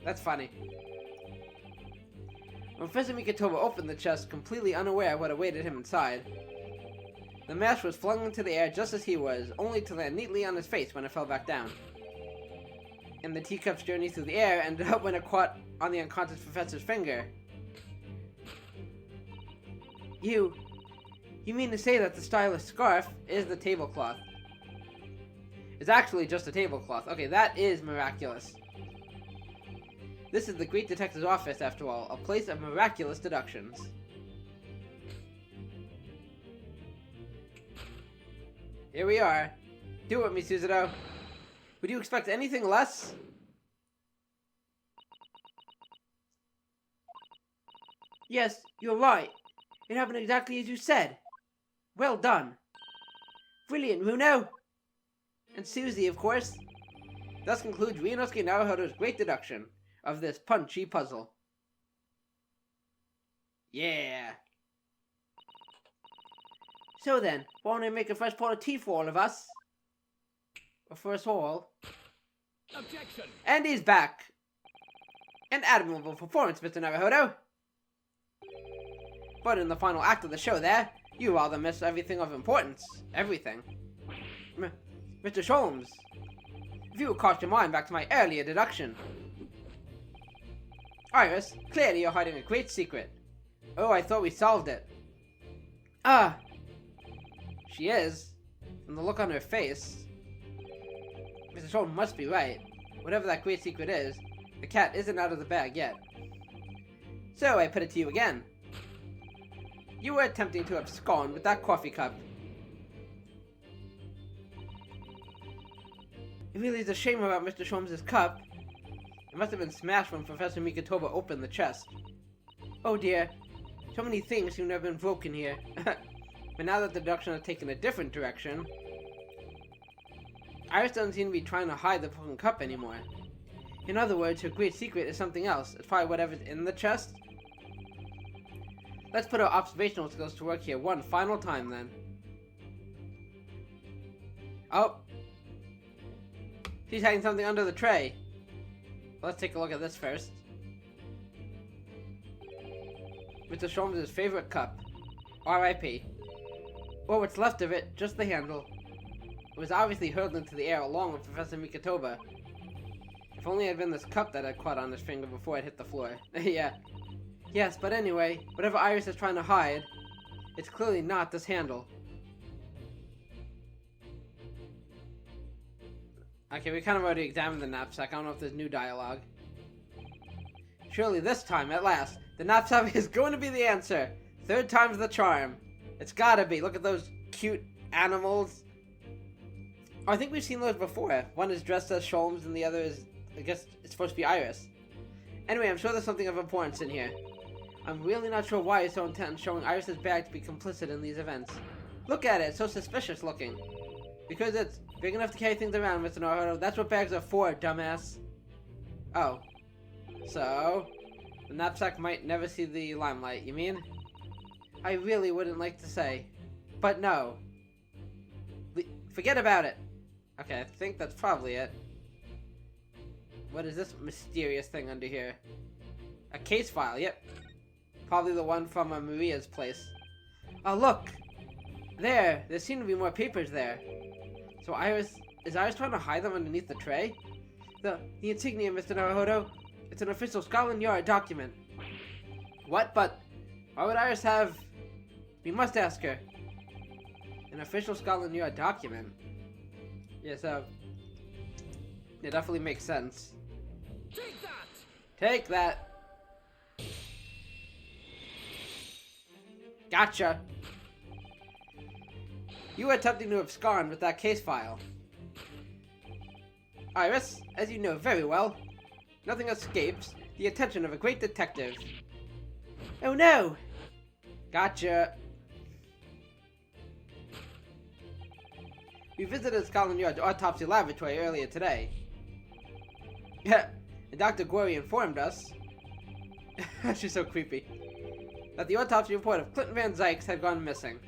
That's funny. When Professor Mikitoba opened the chest, completely unaware of what awaited him inside, the mask was flung into the air just as he was, only to land neatly on his face when it fell back down. And the teacup's journey through the air ended up when it caught on the unconscious professor's finger. You mean to say that the stylish scarf is the tablecloth? It's actually just a tablecloth. Okay, that is miraculous. This is the great detective's office, after all, a place of miraculous deductions. Here we are. Do it, Misuzuto. Would you expect anything less? Yes, you're right. It happened exactly as you said. Well done. Brilliant, Runo. And Susie, of course. Thus concludes Ryunosuke Naruhodo's great deduction of this punchy puzzle. Yeah. So then, why don't I make a fresh pot of tea for all of us? Or for us all? Objection! And he's back. An admirable performance, Mr. Naruhodo. But in the final act of the show there, you rather missed everything of importance. Everything. Mr. Sholmes, if you would cast your mind back to my earlier deduction. Iris, clearly you're hiding a great secret. Oh, I thought we solved it. Ah! She is. From the look on her face. Mr. Sholmes must be right. Whatever that great secret is, the cat isn't out of the bag yet. So I put it to you again. You were attempting to abscond with that coffee cup. It really is a shame about Mr. Sholmes' cup. It must have been smashed when Professor Mikotoba opened the chest. Oh dear. So many things seem to have been broken here. But now that the deduction has taken a different direction, Iris doesn't seem to be trying to hide the broken cup anymore. In other words, her great secret is something else. It's probably whatever's in the chest. Let's put our observational skills to work here one final time then. Oh! She's hiding something under the tray. Let's take a look at this first. Mr. Sholmes' favorite cup. R.I.P. Or what's left of it, just the handle. It was obviously hurled into the air along with Professor Mikotoba. If only it had been this cup that had caught on his finger before it hit the floor. Yeah. Yes, but anyway, whatever Iris is trying to hide, it's clearly not this handle. Okay, we kind of already examined the knapsack. I don't know if there's new dialogue. Surely this time, at last, the knapsack is going to be the answer. Third time's the charm. It's gotta be. Look at those cute animals. Oh, I think we've seen those before. One is dressed as Sholmes and the other is, I guess, it's supposed to be Iris. Anyway, I'm sure there's something of importance in here. I'm really not sure why he's so intent on showing Iris's bag to be complicit in these events. Look at it, it's so suspicious looking. Because it's big enough to carry things around, Mr. Naruto. That's what bags are for, dumbass. Oh. So, the knapsack might never see the limelight, you mean? I really wouldn't like to say. But no. Forget about it. Okay, I think that's probably it. What is this mysterious thing under here? A case file, yep. Probably the one from Maria's place. Oh, look! There seem to be more papers there. So is Iris trying to hide them underneath the tray? The insignia, Mr. Naruto. It's an official Scotland Yard document. What? But why would Iris have... We must ask her. An official Scotland Yard document? Yeah, so... It definitely makes sense. Take that! Take that! Gotcha! You were attempting to abscond with that case file. Iris, as you know very well, nothing escapes the attention of a great detective. Oh no! Gotcha! We visited Scotland Yard's autopsy laboratory earlier today. And Dr. Gory informed us... She's so creepy. That the autopsy report of Clinton Van Zykes had gone missing.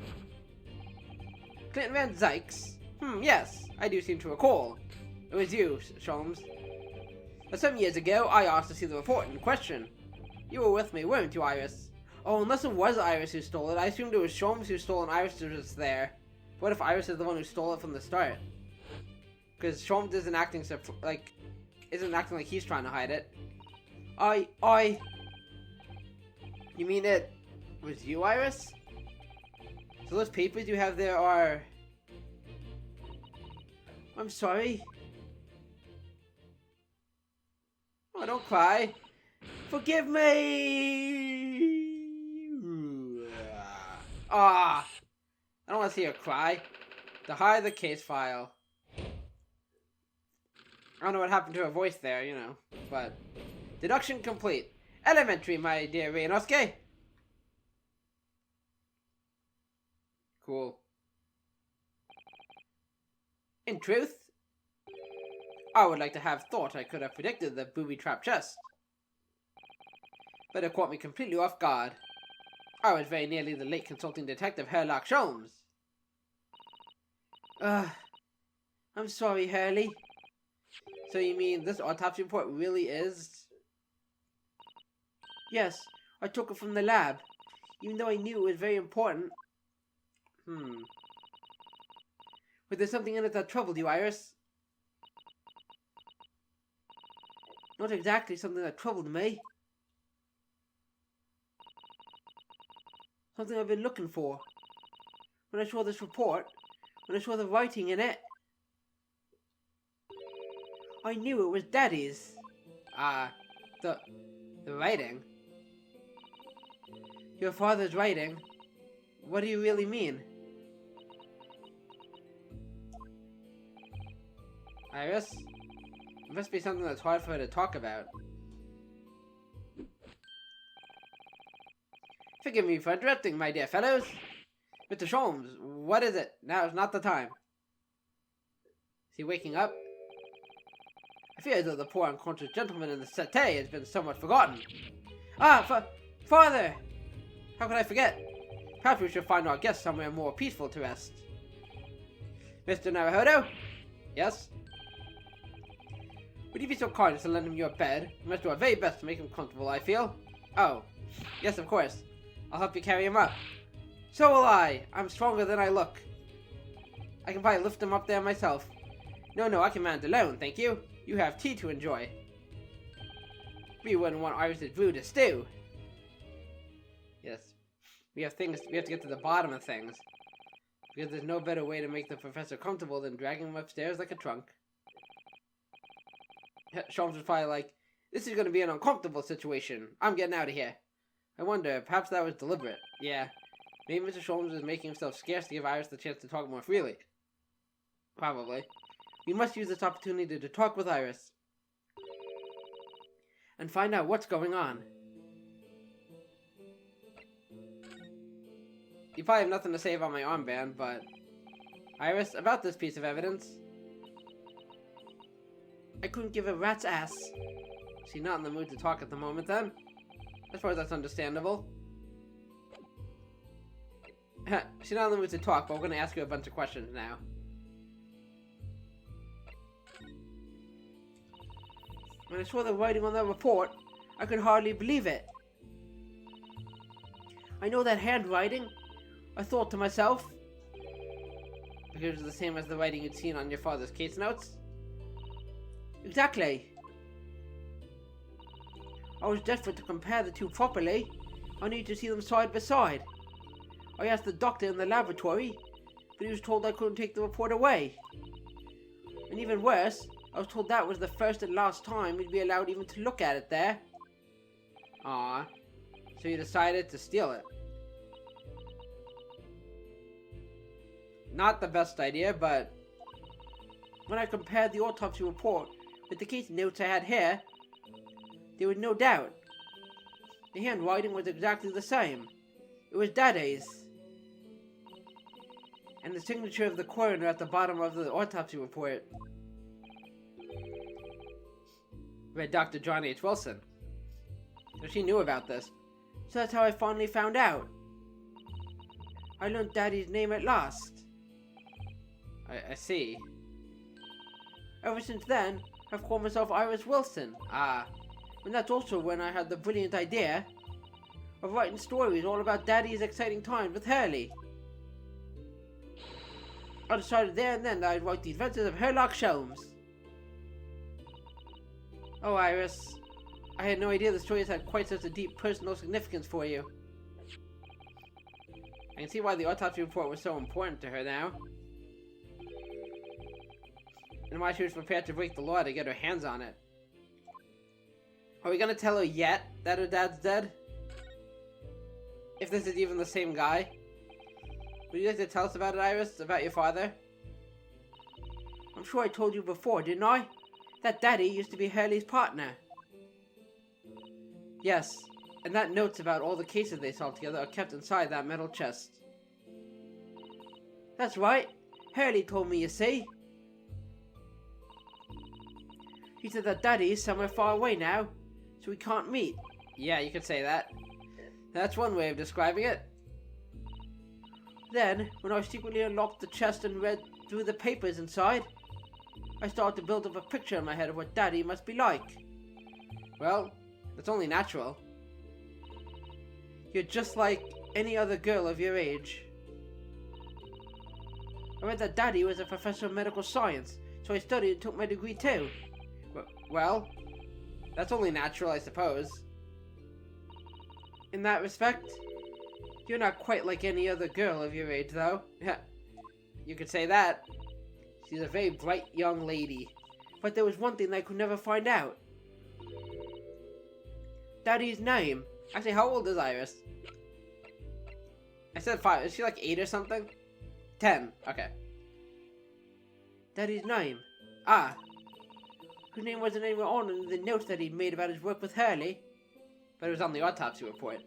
Clinton Van Zykes? Yes, I do seem to recall. It was you, Sholmes. Some years ago, I asked to see the report in question. You were with me, weren't you, Iris? Oh, unless it was Iris who stole it, I assumed it was Sholmes who stole and Iris was just there. What if Iris is the one who stole it from the start? Because Sholmes isn't acting isn't acting like he's trying to hide it. You mean it was you, Iris? So those papers you have there are... I'm sorry. Oh, don't cry. Forgive me! Ah! I don't want to see her cry. To hide the case file. I don't know what happened to her voice there, you know. But... Deduction complete. Elementary, my dear Reinosuke. Cool. In truth, I would like to have thought I could have predicted the booby-trap chest. But it caught me completely off guard. I was very nearly the late consulting detective Herlock Sholmes. I'm sorry, Hurley. So you mean this autopsy report really is... Yes, I took it from the lab. Even though I knew it was very important. Was there something in it that troubled you, Iris? Not exactly something that troubled me. Something I've been looking for. When I saw this report, when I saw the writing in it, I knew it was Daddy's. The writing? Your father's writing? What do you really mean? Iris? It must be something that's hard for her to talk about. Forgive me for interrupting, my dear fellows. Mr. Sholmes, what is it? Now is not the time. Is he waking up? I fear that the poor unconscious gentleman in the settee has been somewhat forgotten. Ah, Father! How could I forget? Perhaps we should find our guest somewhere more peaceful to rest. Mr. Naruhodo? Yes? Would you be so kind as to lend him your bed? We must do our very best to make him comfortable, I feel. Oh, yes, of course. I'll help you carry him up. So will I. I'm stronger than I look. I can probably lift him up there myself. No, I can manage alone, thank you. You have tea to enjoy. We wouldn't want Iris's brew to stew. Yes. We have to get to the bottom of things. Because there's no better way to make the professor comfortable than dragging him upstairs like a trunk. Sholmes was probably like, this is going to be an uncomfortable situation. I'm getting out of here. I wonder, perhaps that was deliberate. Yeah. Maybe Mr. Sholmes was making himself scarce to give Iris the chance to talk more freely. Probably. We must use this opportunity to talk with Iris. And find out what's going on. You probably have nothing to say about my armband, but... Iris, about this piece of evidence. I couldn't give a rat's ass. She's not in the mood to talk at the moment, then. I suppose that's understandable. She's not in the mood to talk, but we're going to ask you a bunch of questions now. When I saw the writing on that report, I could hardly believe it. I know that handwriting, I thought to myself. Because it was the same as the writing you'd seen on your father's case notes. Exactly. I was desperate to compare the two properly. I needed to see them side by side. I asked the doctor in the laboratory, but he was told I couldn't take the report away. And even worse, I was told that was the first and last time we'd be allowed even to look at it there. Ah, so you decided to steal it. Not the best idea, but when I compared the autopsy report with the case notes I had here, there was no doubt. The handwriting was exactly the same. It was Daddy's. And the signature of the coroner at the bottom of the autopsy report read Dr. John H. Wilson. So she knew about this. So that's how I finally found out. I learned Daddy's name at last. I see. Ever since then, I've called myself Iris Wilson. Ah. And that's also when I had the brilliant idea of writing stories all about Daddy's exciting times with Hurley. I decided there and then that I'd write the adventures of Sherlock Sholmes. Oh, Iris. I had no idea the stories had quite such a deep personal significance for you. I can see why the autopsy report was so important to her now. And why she was prepared to break the law to get her hands on it. Are we gonna tell her yet that her dad's dead? If this is even the same guy? Would you like to tell us about it, Iris? About your father? I'm sure I told you before, didn't I? That Daddy used to be Hurley's partner. Yes, and that notes about all the cases they solved together are kept inside that metal chest. That's right. Hurley told me, you see. He said that Daddy's somewhere far away now, so we can't meet. Yeah, you could say that. That's one way of describing it. Then, when I secretly unlocked the chest and read through the papers inside, I started to build up a picture in my head of what Daddy must be like. Well, that's only natural. You're just like any other girl of your age. I read that Daddy was a professor of medical science, so I studied and took my degree too. Well, that's only natural, I suppose. In that respect, you're not quite like any other girl of your age, though. You could say that. She's a very bright young lady. But there was one thing I could never find out. Daddy's name. Actually, how old is Iris? I said 5. Is she like 8 or something? 10. Okay. Daddy's name. Ah. whose name wasn't anywhere on the notes that he'd made about his work with Hurley. But it was on the autopsy report.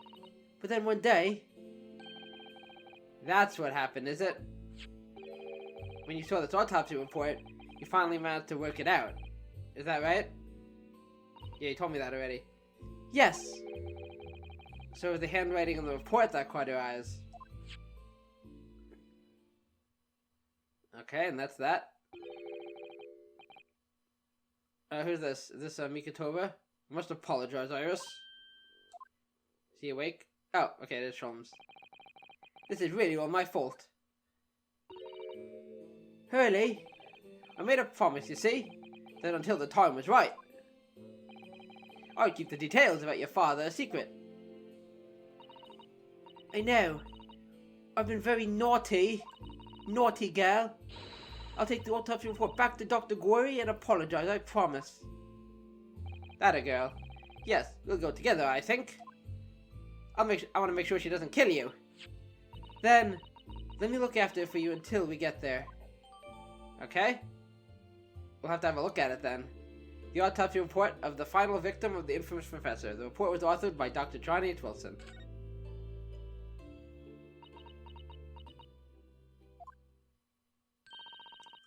But then one day... That's what happened, is it? When you saw this autopsy report, you finally managed to work it out. Is that right? Yeah, you told me that already. Yes! So it was the handwriting in the report that caught your eyes. Okay, and that's that. Who's this? Is this Mikitoba? I must apologize, Iris. Is he awake? Oh, okay, it is Sholmes. This is really all my fault. Hurley, I made a promise, you see, that until the time was right, I'd keep the details about your father a secret. I know. I've been very naughty. Naughty girl. I'll take the autopsy report back to Dr. Gory and apologize, I promise. That a girl. Yes, we'll go together, I think. I want to make sure she doesn't kill you. Then, let me look after it for you until we get there. Okay? We'll have to have a look at it then. The autopsy report of the final victim of the infamous professor. The report was authored by Dr. John H. Wilson.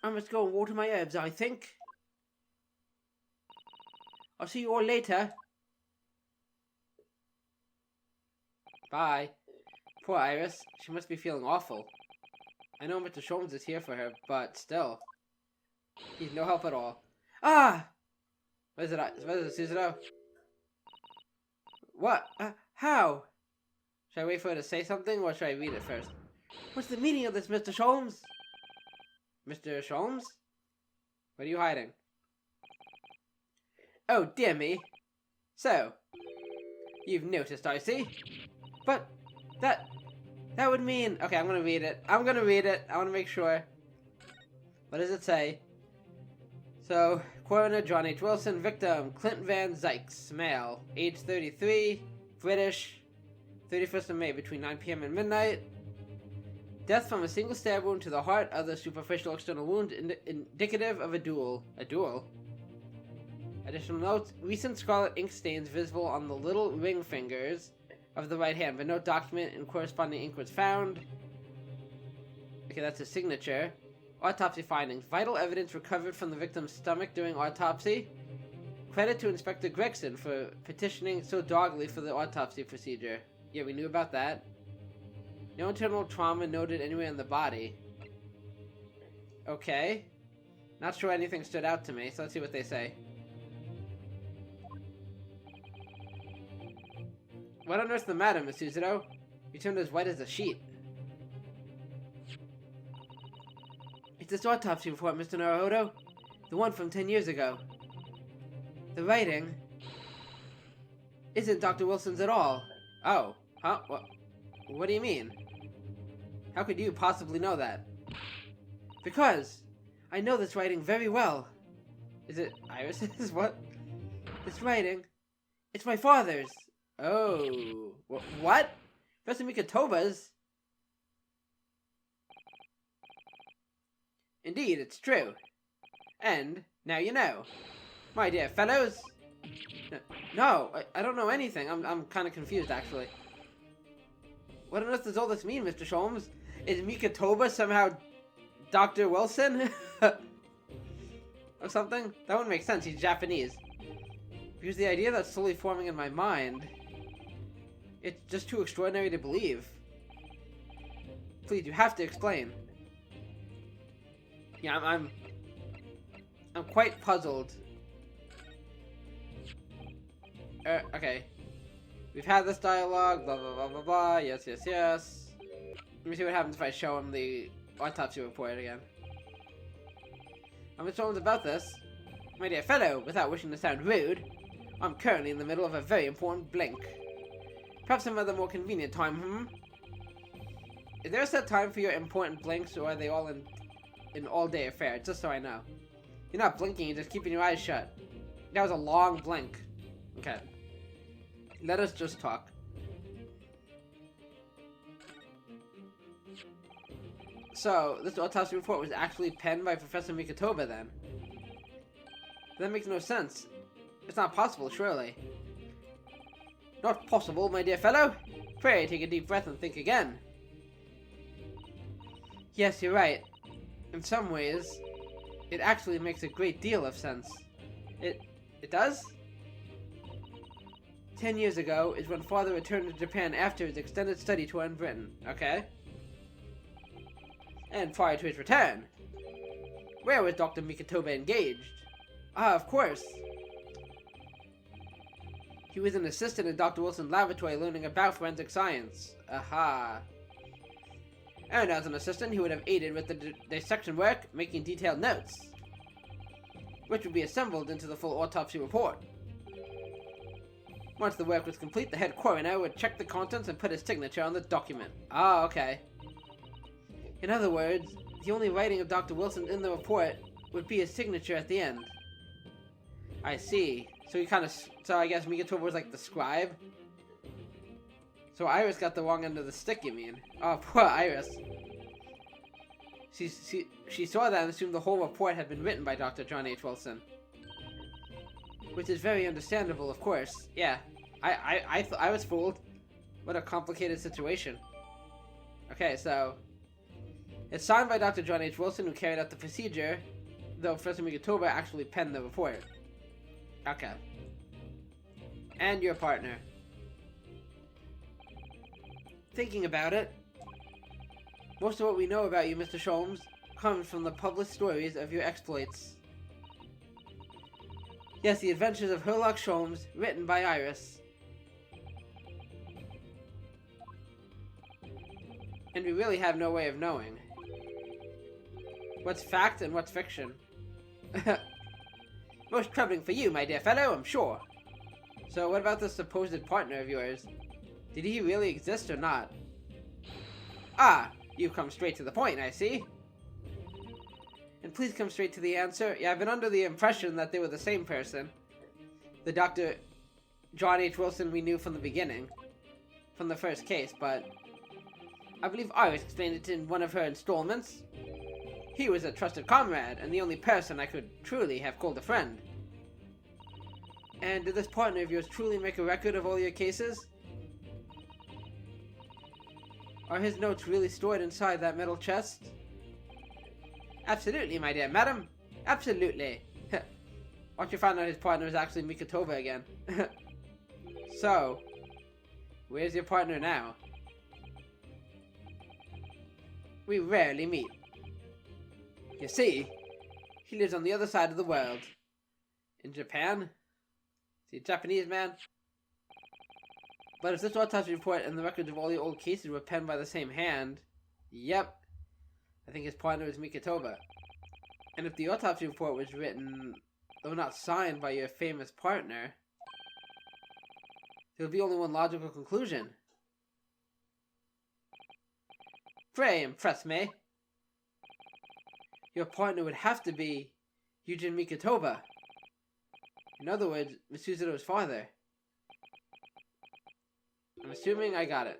I must go and water my herbs, I think. I'll see you all later. Bye. Poor Iris. She must be feeling awful. I know Mr. Sholmes is here for her, but still. He's no help at all. Ah! What is it, Suzuto? What? How? Should I wait for her to say something, or should I read it first? What's the meaning of this, Mr. Sholmes? Mr. Sholmes? What are you hiding? Oh, dear me. So, you've noticed, I see. But, that would mean... Okay, I'm gonna read it. I want to make sure. What does it say? So, coroner John H. Wilson, victim Clint Van Zykes, male, age 33, British, 31st of May between 9 p.m. and midnight. Death from a single stab wound to the heart, other superficial external wound indicative of a duel. A duel? Additional notes, recent scarlet ink stains visible on the little ring fingers of the right hand, but no document and corresponding ink was found. Okay, that's his signature. Autopsy findings. Vital evidence recovered from the victim's stomach during autopsy. Credit to Inspector Gregson for petitioning so doggedly for the autopsy procedure. Yeah, we knew about that. No internal trauma noted anywhere in the body. Okay. Not sure anything stood out to me, so let's see what they say. What on earth's the matter, Miss Suzuto? You turned as white as a sheet. It's this autopsy report, Mr. Naruhodo. The one from 10 years ago. The writing isn't Dr. Wilson's at all. Oh. Huh? What do you mean? How could you possibly know that? Because I know this writing very well. Is it Iris's? What? This writing, it's my father's. Oh. What? Professor Mikitoba's? Indeed, it's true. And now you know. My dear fellows. No, I don't know anything. I'm kind of confused, actually. What on earth does all this mean, Mr. Sholmes? Is Mikitoba somehow Dr. Wilson? Or something? That wouldn't make sense. He's Japanese. Because the idea that's slowly forming in my mind, it's just too extraordinary to believe. Please, you have to explain. Yeah, I'm quite puzzled. Okay. We've had this dialogue, blah blah blah blah blah, yes yes yes. Let me see what happens if I show him the autopsy report again. I'm informed about this. My dear fellow, without wishing to sound rude, I'm currently in the middle of a very important blink. Perhaps some other more convenient time, Is there a set time for your important blinks, or are they all in an all-day affair? Just so I know. You're not blinking, you're just keeping your eyes shut. That was a long blink. Okay. Let us just talk. So, this autopsy report was actually penned by Professor Mikitoba then. That makes no sense. It's not possible, surely. Not possible, my dear fellow? Pray take a deep breath and think again. Yes, you're right. In some ways, it actually makes a great deal of sense. It does? 10 years ago is when Father returned to Japan after his extended study tour in Britain. Okay. And prior to his return, where was Dr. Mikitoba engaged? Ah, of course. He was an assistant in Dr. Wilson's laboratory learning about forensic science. Aha. And as an assistant, he would have aided with the dissection work, making detailed notes, which would be assembled into the full autopsy report. Once the work was complete, the head coroner would check the contents and put his signature on the document. Ah, okay. In other words, the only writing of Dr. Wilson in the report would be his signature at the end. I see. So I guess Mikitoba was like the scribe? So Iris got the wrong end of the stick, you mean? Oh, poor Iris. She saw that and assumed the whole report had been written by Dr. John H. Wilson. Which is very understandable, of course. Yeah, I was fooled. What a complicated situation. Okay, so it's signed by Dr. John H. Wilson, who carried out the procedure, though Professor Mikitoba actually penned the report. Okay. And your partner. Thinking about it, most of what we know about you, Mr. Sholmes, comes from the published stories of your exploits. Yes, the adventures of Herlock Sholmes, written by Iris. And we really have no way of knowing what's fact and what's fiction. Most troubling for you, my dear fellow, I'm sure. So what about the supposed partner of yours? Did he really exist or not? Ah, you've come straight to the point, I see. And please come straight to the answer. Yeah, I've been under the impression that they were the same person. The Dr. John H. Wilson we knew from the beginning. From the first case, but I believe Iris explained it in one of her installments. He was a trusted comrade, and the only person I could truly have called a friend. And did this partner of yours truly make a record of all your cases? Are his notes really stored inside that metal chest? Absolutely, my dear madam. Absolutely. Once you find out his partner is actually Mikitoba again. So, where's your partner now? We rarely meet. You see, he lives on the other side of the world. In Japan? Is he a Japanese man? But if this autopsy report and the records of all the old cases were penned by the same hand, yep, I think his partner is Mikitoba. And if the autopsy report was written, though not signed by your famous partner, there would be only one logical conclusion. Pray impress me. Your partner would have to be Yujin Mikitoba. In other words, Mitsuzuto's father. I'm assuming I got it.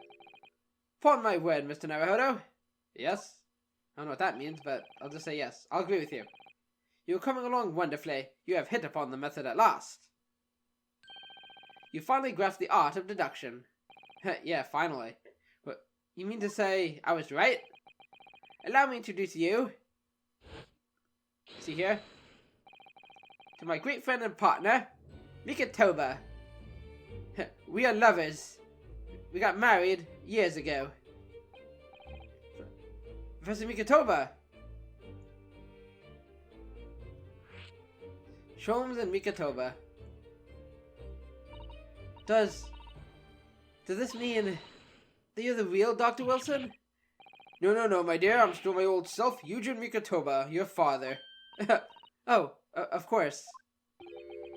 Upon my word, Mr. Naruhodo. Yes? I don't know what that means, but I'll just say yes. I'll agree with you. You're coming along wonderfully. You have hit upon the method at last. You finally grasped the art of deduction. Yeah, finally. But you mean to say I was right? Allow me to introduce you. See here? To my great friend and partner, Mikitoba. We are lovers. We got married years ago. Professor Mikitoba. Sholmes and Mikitoba. Does this mean that you're the real Dr. Wilson? No, my dear. I'm still my old self, Yujin Mikitoba, your father. Oh, of course.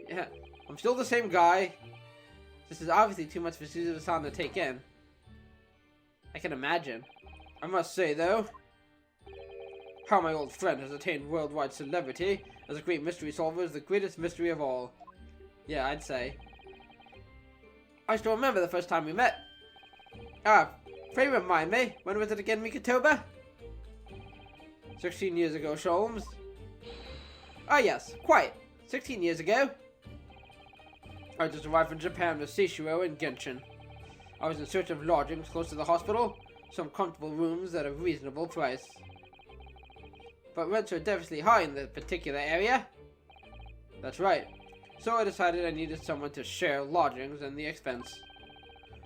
Yeah, I'm still the same guy. This is obviously too much for Suzuki-san to take in. I can imagine. I must say, though, how my old friend has attained worldwide celebrity as a great mystery solver is the greatest mystery of all. Yeah, I'd say. I still remember the first time we met. Pray remind me, when was it again, Mikitoba? 16 years ago, Sholmes. Ah, yes, quite. 16 years ago, I just arrived from Japan with Seishiro and Genshin. I was in search of lodgings close to the hospital, some comfortable rooms at a reasonable price. But rents are definitely high in the particular area. That's right. So I decided I needed someone to share lodgings and the expense.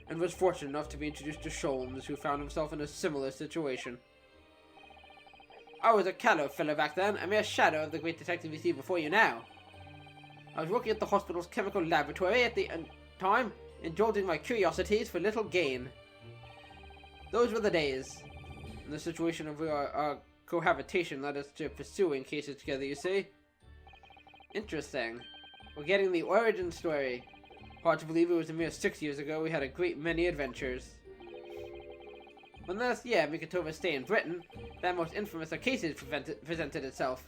And was fortunate enough to be introduced to Sholmes, who found himself in a similar situation. I was a callow fellow back then, a mere shadow of the great detective you see before you now. I was working at the hospital's chemical laboratory at the time, indulging my curiosities for little gain. Those were the days. In the situation of our cohabitation led us to pursuing cases together, you see. Interesting. We're getting the origin story. Hard to believe it was a mere 6 years ago we had a great many adventures. When last year Mikitova's stay in Britain, that most infamous of cases presented itself.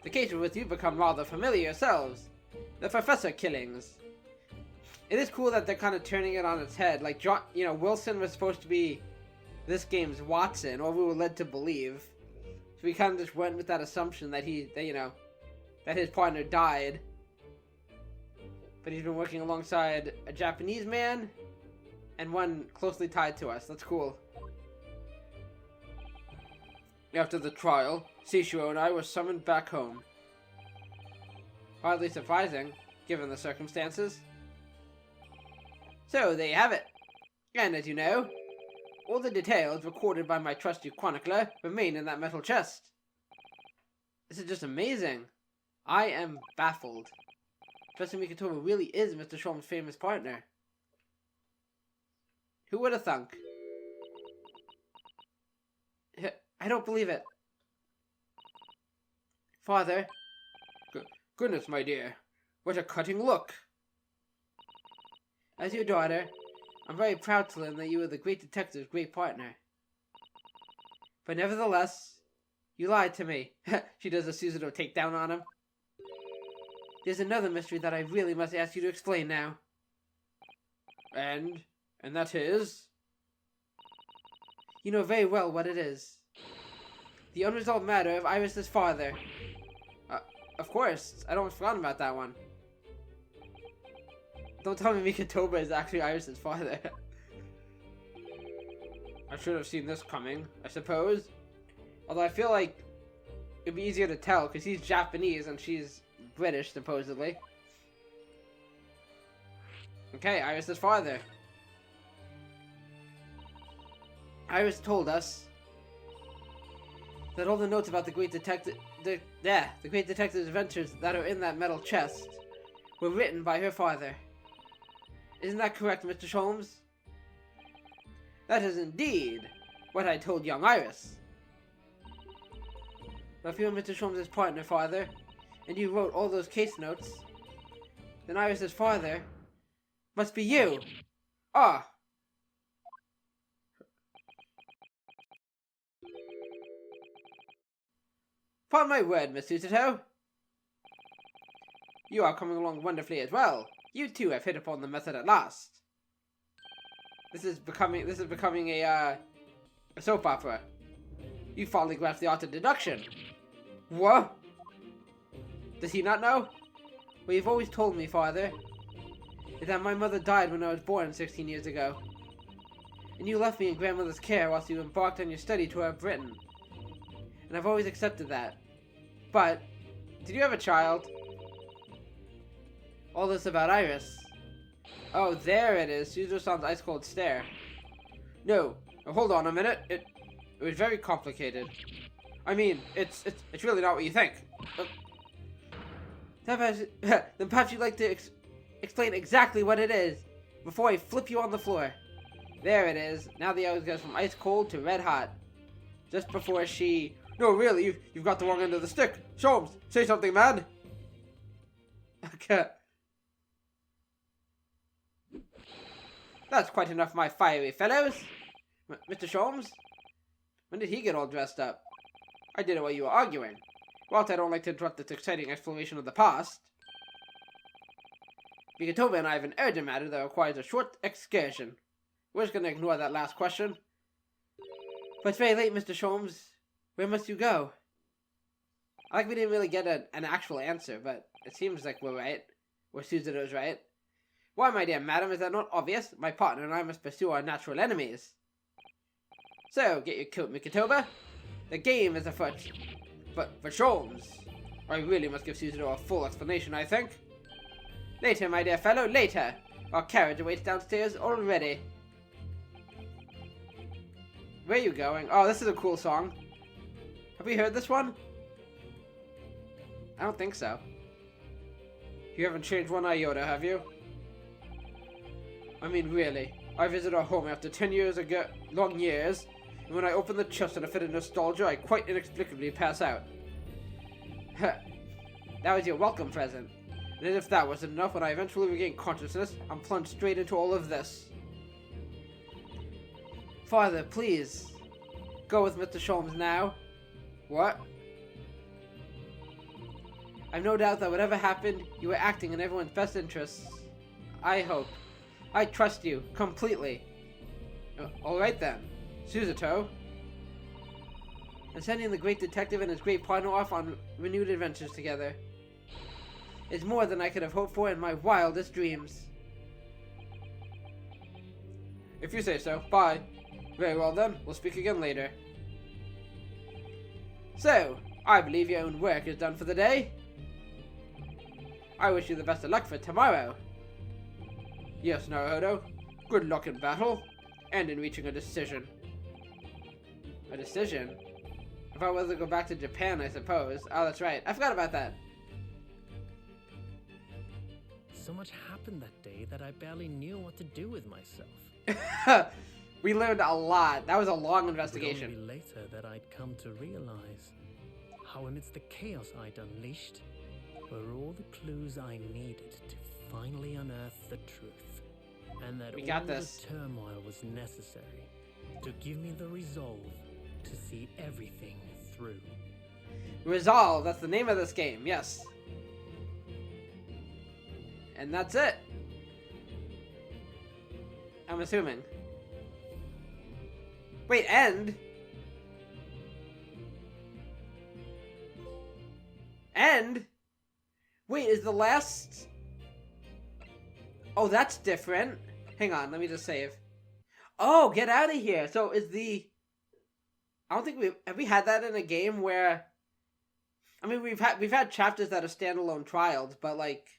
The cases with you become rather familiar yourselves. The professor killings. It is cool that they're kind of turning it on its head. Like, John, Wilson was supposed to be this game's Watson, or we were led to believe. So we kind of just went with that assumption that that his partner died. But he's been working alongside a Japanese man and one closely tied to us. That's cool. After the trial, Seishiro and I were summoned back home. Hardly surprising, given the circumstances. So, there you have it. And as you know, all the details recorded by my trusty chronicler remain in that metal chest. This is just amazing. I am baffled. Professor Mikitova really is Mr. Sholmes' famous partner. Who would have thunk? I don't believe it. Father. Goodness, my dear. What a cutting look. As your daughter, I'm very proud to learn that you are the great detective's great partner. But nevertheless, you lied to me. She does a Susanoo takedown on him. There's another mystery that I really must ask you to explain now. And that is? You know very well what it is. The unresolved matter of Iris's father. Of course, I'd almost forgotten about that one. Don't tell me Mikitoba is actually Iris's father. I should have seen this coming, I suppose. Although I feel like it'd be easier to tell because he's Japanese and she's British, supposedly. Okay, Iris's father. Iris told us that all the notes about the great detective's adventures that are in that metal chest were written by her father. Isn't that correct, Mr. Sholmes? That is indeed what I told young Iris. But if you're Mr. Sholmes' partner, father, and you wrote all those case notes, then Iris's father must be you. Ah! Upon my word, Miss Susato, you are coming along wonderfully as well. You too have hit upon the method at last. This is becoming a soap opera. You finally grasped the art of deduction. What? Does he not know? What you've always told me, father, is that my mother died when I was born 16 years ago. And you left me in grandmother's care whilst you embarked on your study tour of Britain. And I've always accepted that. But, did you have a child? All this about Iris. Oh, there it is. Suzuo-san's ice-cold stare. No, hold on a minute. It was very complicated. I mean, it's really not what you think. Then perhaps you'd like to explain exactly what it is before I flip you on the floor. There it is. Now the ice goes from ice-cold to red-hot. Just before she... No, really, you've got the wrong end of the stick. Sholmes, say something, man. Okay. That's quite enough, my fiery fellows. Mr. Sholmes? When did he get all dressed up? I did it while you were arguing. Whilst I don't like to interrupt this exciting exploration of the past, Mikitoba and I have an urgent matter that requires a short excursion. We're just going to ignore that last question. But it's very late, Mr. Sholmes. Where must you go? Like we didn't really get an actual answer, but it seems like we're right. Or Suzuto's right. Why, my dear madam, is that not obvious? My partner and I must pursue our natural enemies. So, get your coat, Mikotoba. The game is afoot. But Sholmes, I really must give Suzuto a full explanation, I think. Later, my dear fellow, later. Our carriage awaits downstairs already. Where are you going? Oh, this is a cool song. Have we heard this one? I don't think so. You haven't changed one iota, have you? I mean, really. I visit our home after 10 years ago, long years, and when I open the chest in a fit of nostalgia, I quite inexplicably pass out. That was your welcome present. And as if that wasn't enough, when I eventually regain consciousness, I'm plunged straight into all of this. Father, please. Go with Mr. Sholmes now. What? I've no doubt that whatever happened, you were acting in everyone's best interests. I hope. I trust you, completely. Alright then. Suzuto. And sending the great detective and his great partner off on renewed adventures together. It's more than I could have hoped for in my wildest dreams. If you say so, bye. Very well then, we'll speak again later. So, I believe your own work is done for the day. I wish you the best of luck for tomorrow. Yes, Naruhodo. Good luck in battle, and in reaching a decision. A decision? About whether to go back to Japan, I suppose. Oh, that's right. I forgot about that. So much happened that day that I barely knew what to do with myself. We learned a lot. That was a long investigation. It would only be later that I'd come to realize how amidst the chaos I'd unleashed were all the clues I needed to finally unearth the truth. And that all the turmoil was necessary to give me the resolve to see everything through. Resolve, that's the name of this game, yes. And that's it. I'm assuming. Wait, end? End? Wait, is the last... Oh, that's different. Hang on, let me just save. Oh, get out of here. So is the... I don't think have we had that in a game where... I mean, we've had chapters that are standalone trials, but like...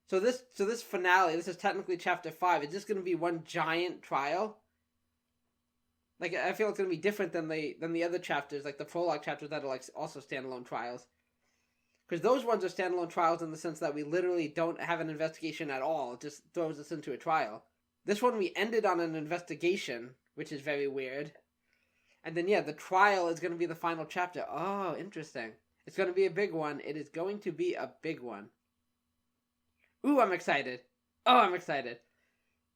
So this finale, this is technically chapter 5. Is this going to be one giant trial? Like, I feel it's going to be different than the other chapters, like the prologue chapters that are like also standalone trials. Because those ones are standalone trials in the sense that we literally don't have an investigation at all. It just throws us into a trial. This one we ended on an investigation, which is very weird. And then, yeah, the trial is going to be the final chapter. Oh, interesting. It's going to be a big one. It is going to be a big one. Ooh, I'm excited. Oh, I'm excited.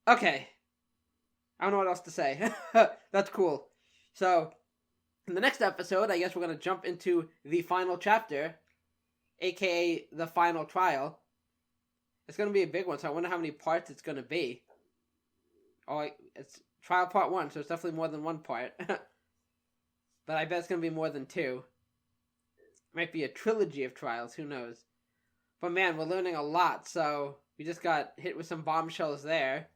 Okay. I don't know what else to say. That's cool. So, in the next episode, I guess we're going to jump into the final chapter, aka the final trial. It's going to be a big one, so I wonder how many parts it's going to be. Oh, it's trial part 1, so it's definitely more than one part. But I bet it's going to be more than 2. Might be a trilogy of trials, who knows. But man, we're learning a lot, so we just got hit with some bombshells there.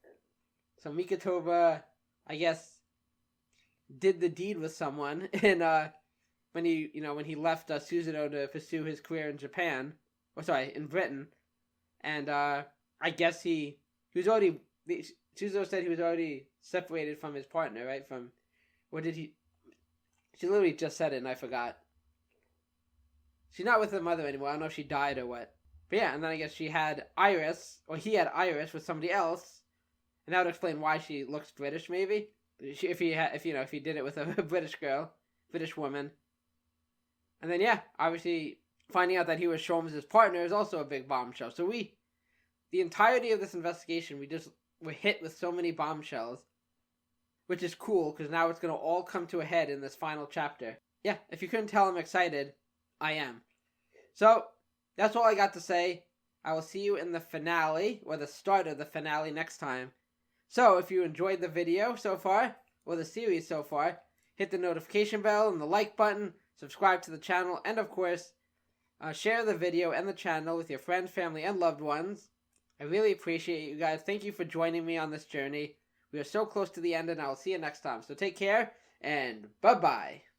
So Mikotoba, I guess, did the deed with someone, and when he left Suzuto to pursue his career in Japan, in Britain, and I guess he was already, Suzuto said he was already separated from his partner, right? She literally just said it and I forgot. She's not with her mother anymore. I don't know if she died or what. But yeah, and then I guess he had Iris with somebody else, and that would explain why she looks British, maybe. If he did it with a British woman. And then yeah, obviously finding out that he was Sholmes' partner is also a big bombshell. So the entirety of this investigation, we're hit with so many bombshells, which is cool because now it's going to all come to a head in this final chapter. Yeah, if you couldn't tell, I'm excited. I am. So that's all I got to say. I will see you in the finale, or the start of the finale next time. So, if you enjoyed the video so far, or the series so far, hit the notification bell and the like button, subscribe to the channel, and of course, share the video and the channel with your friends, family, and loved ones. I really appreciate you guys. Thank you for joining me on this journey. We are so close to the end, and I will see you next time. So take care, and bye-bye.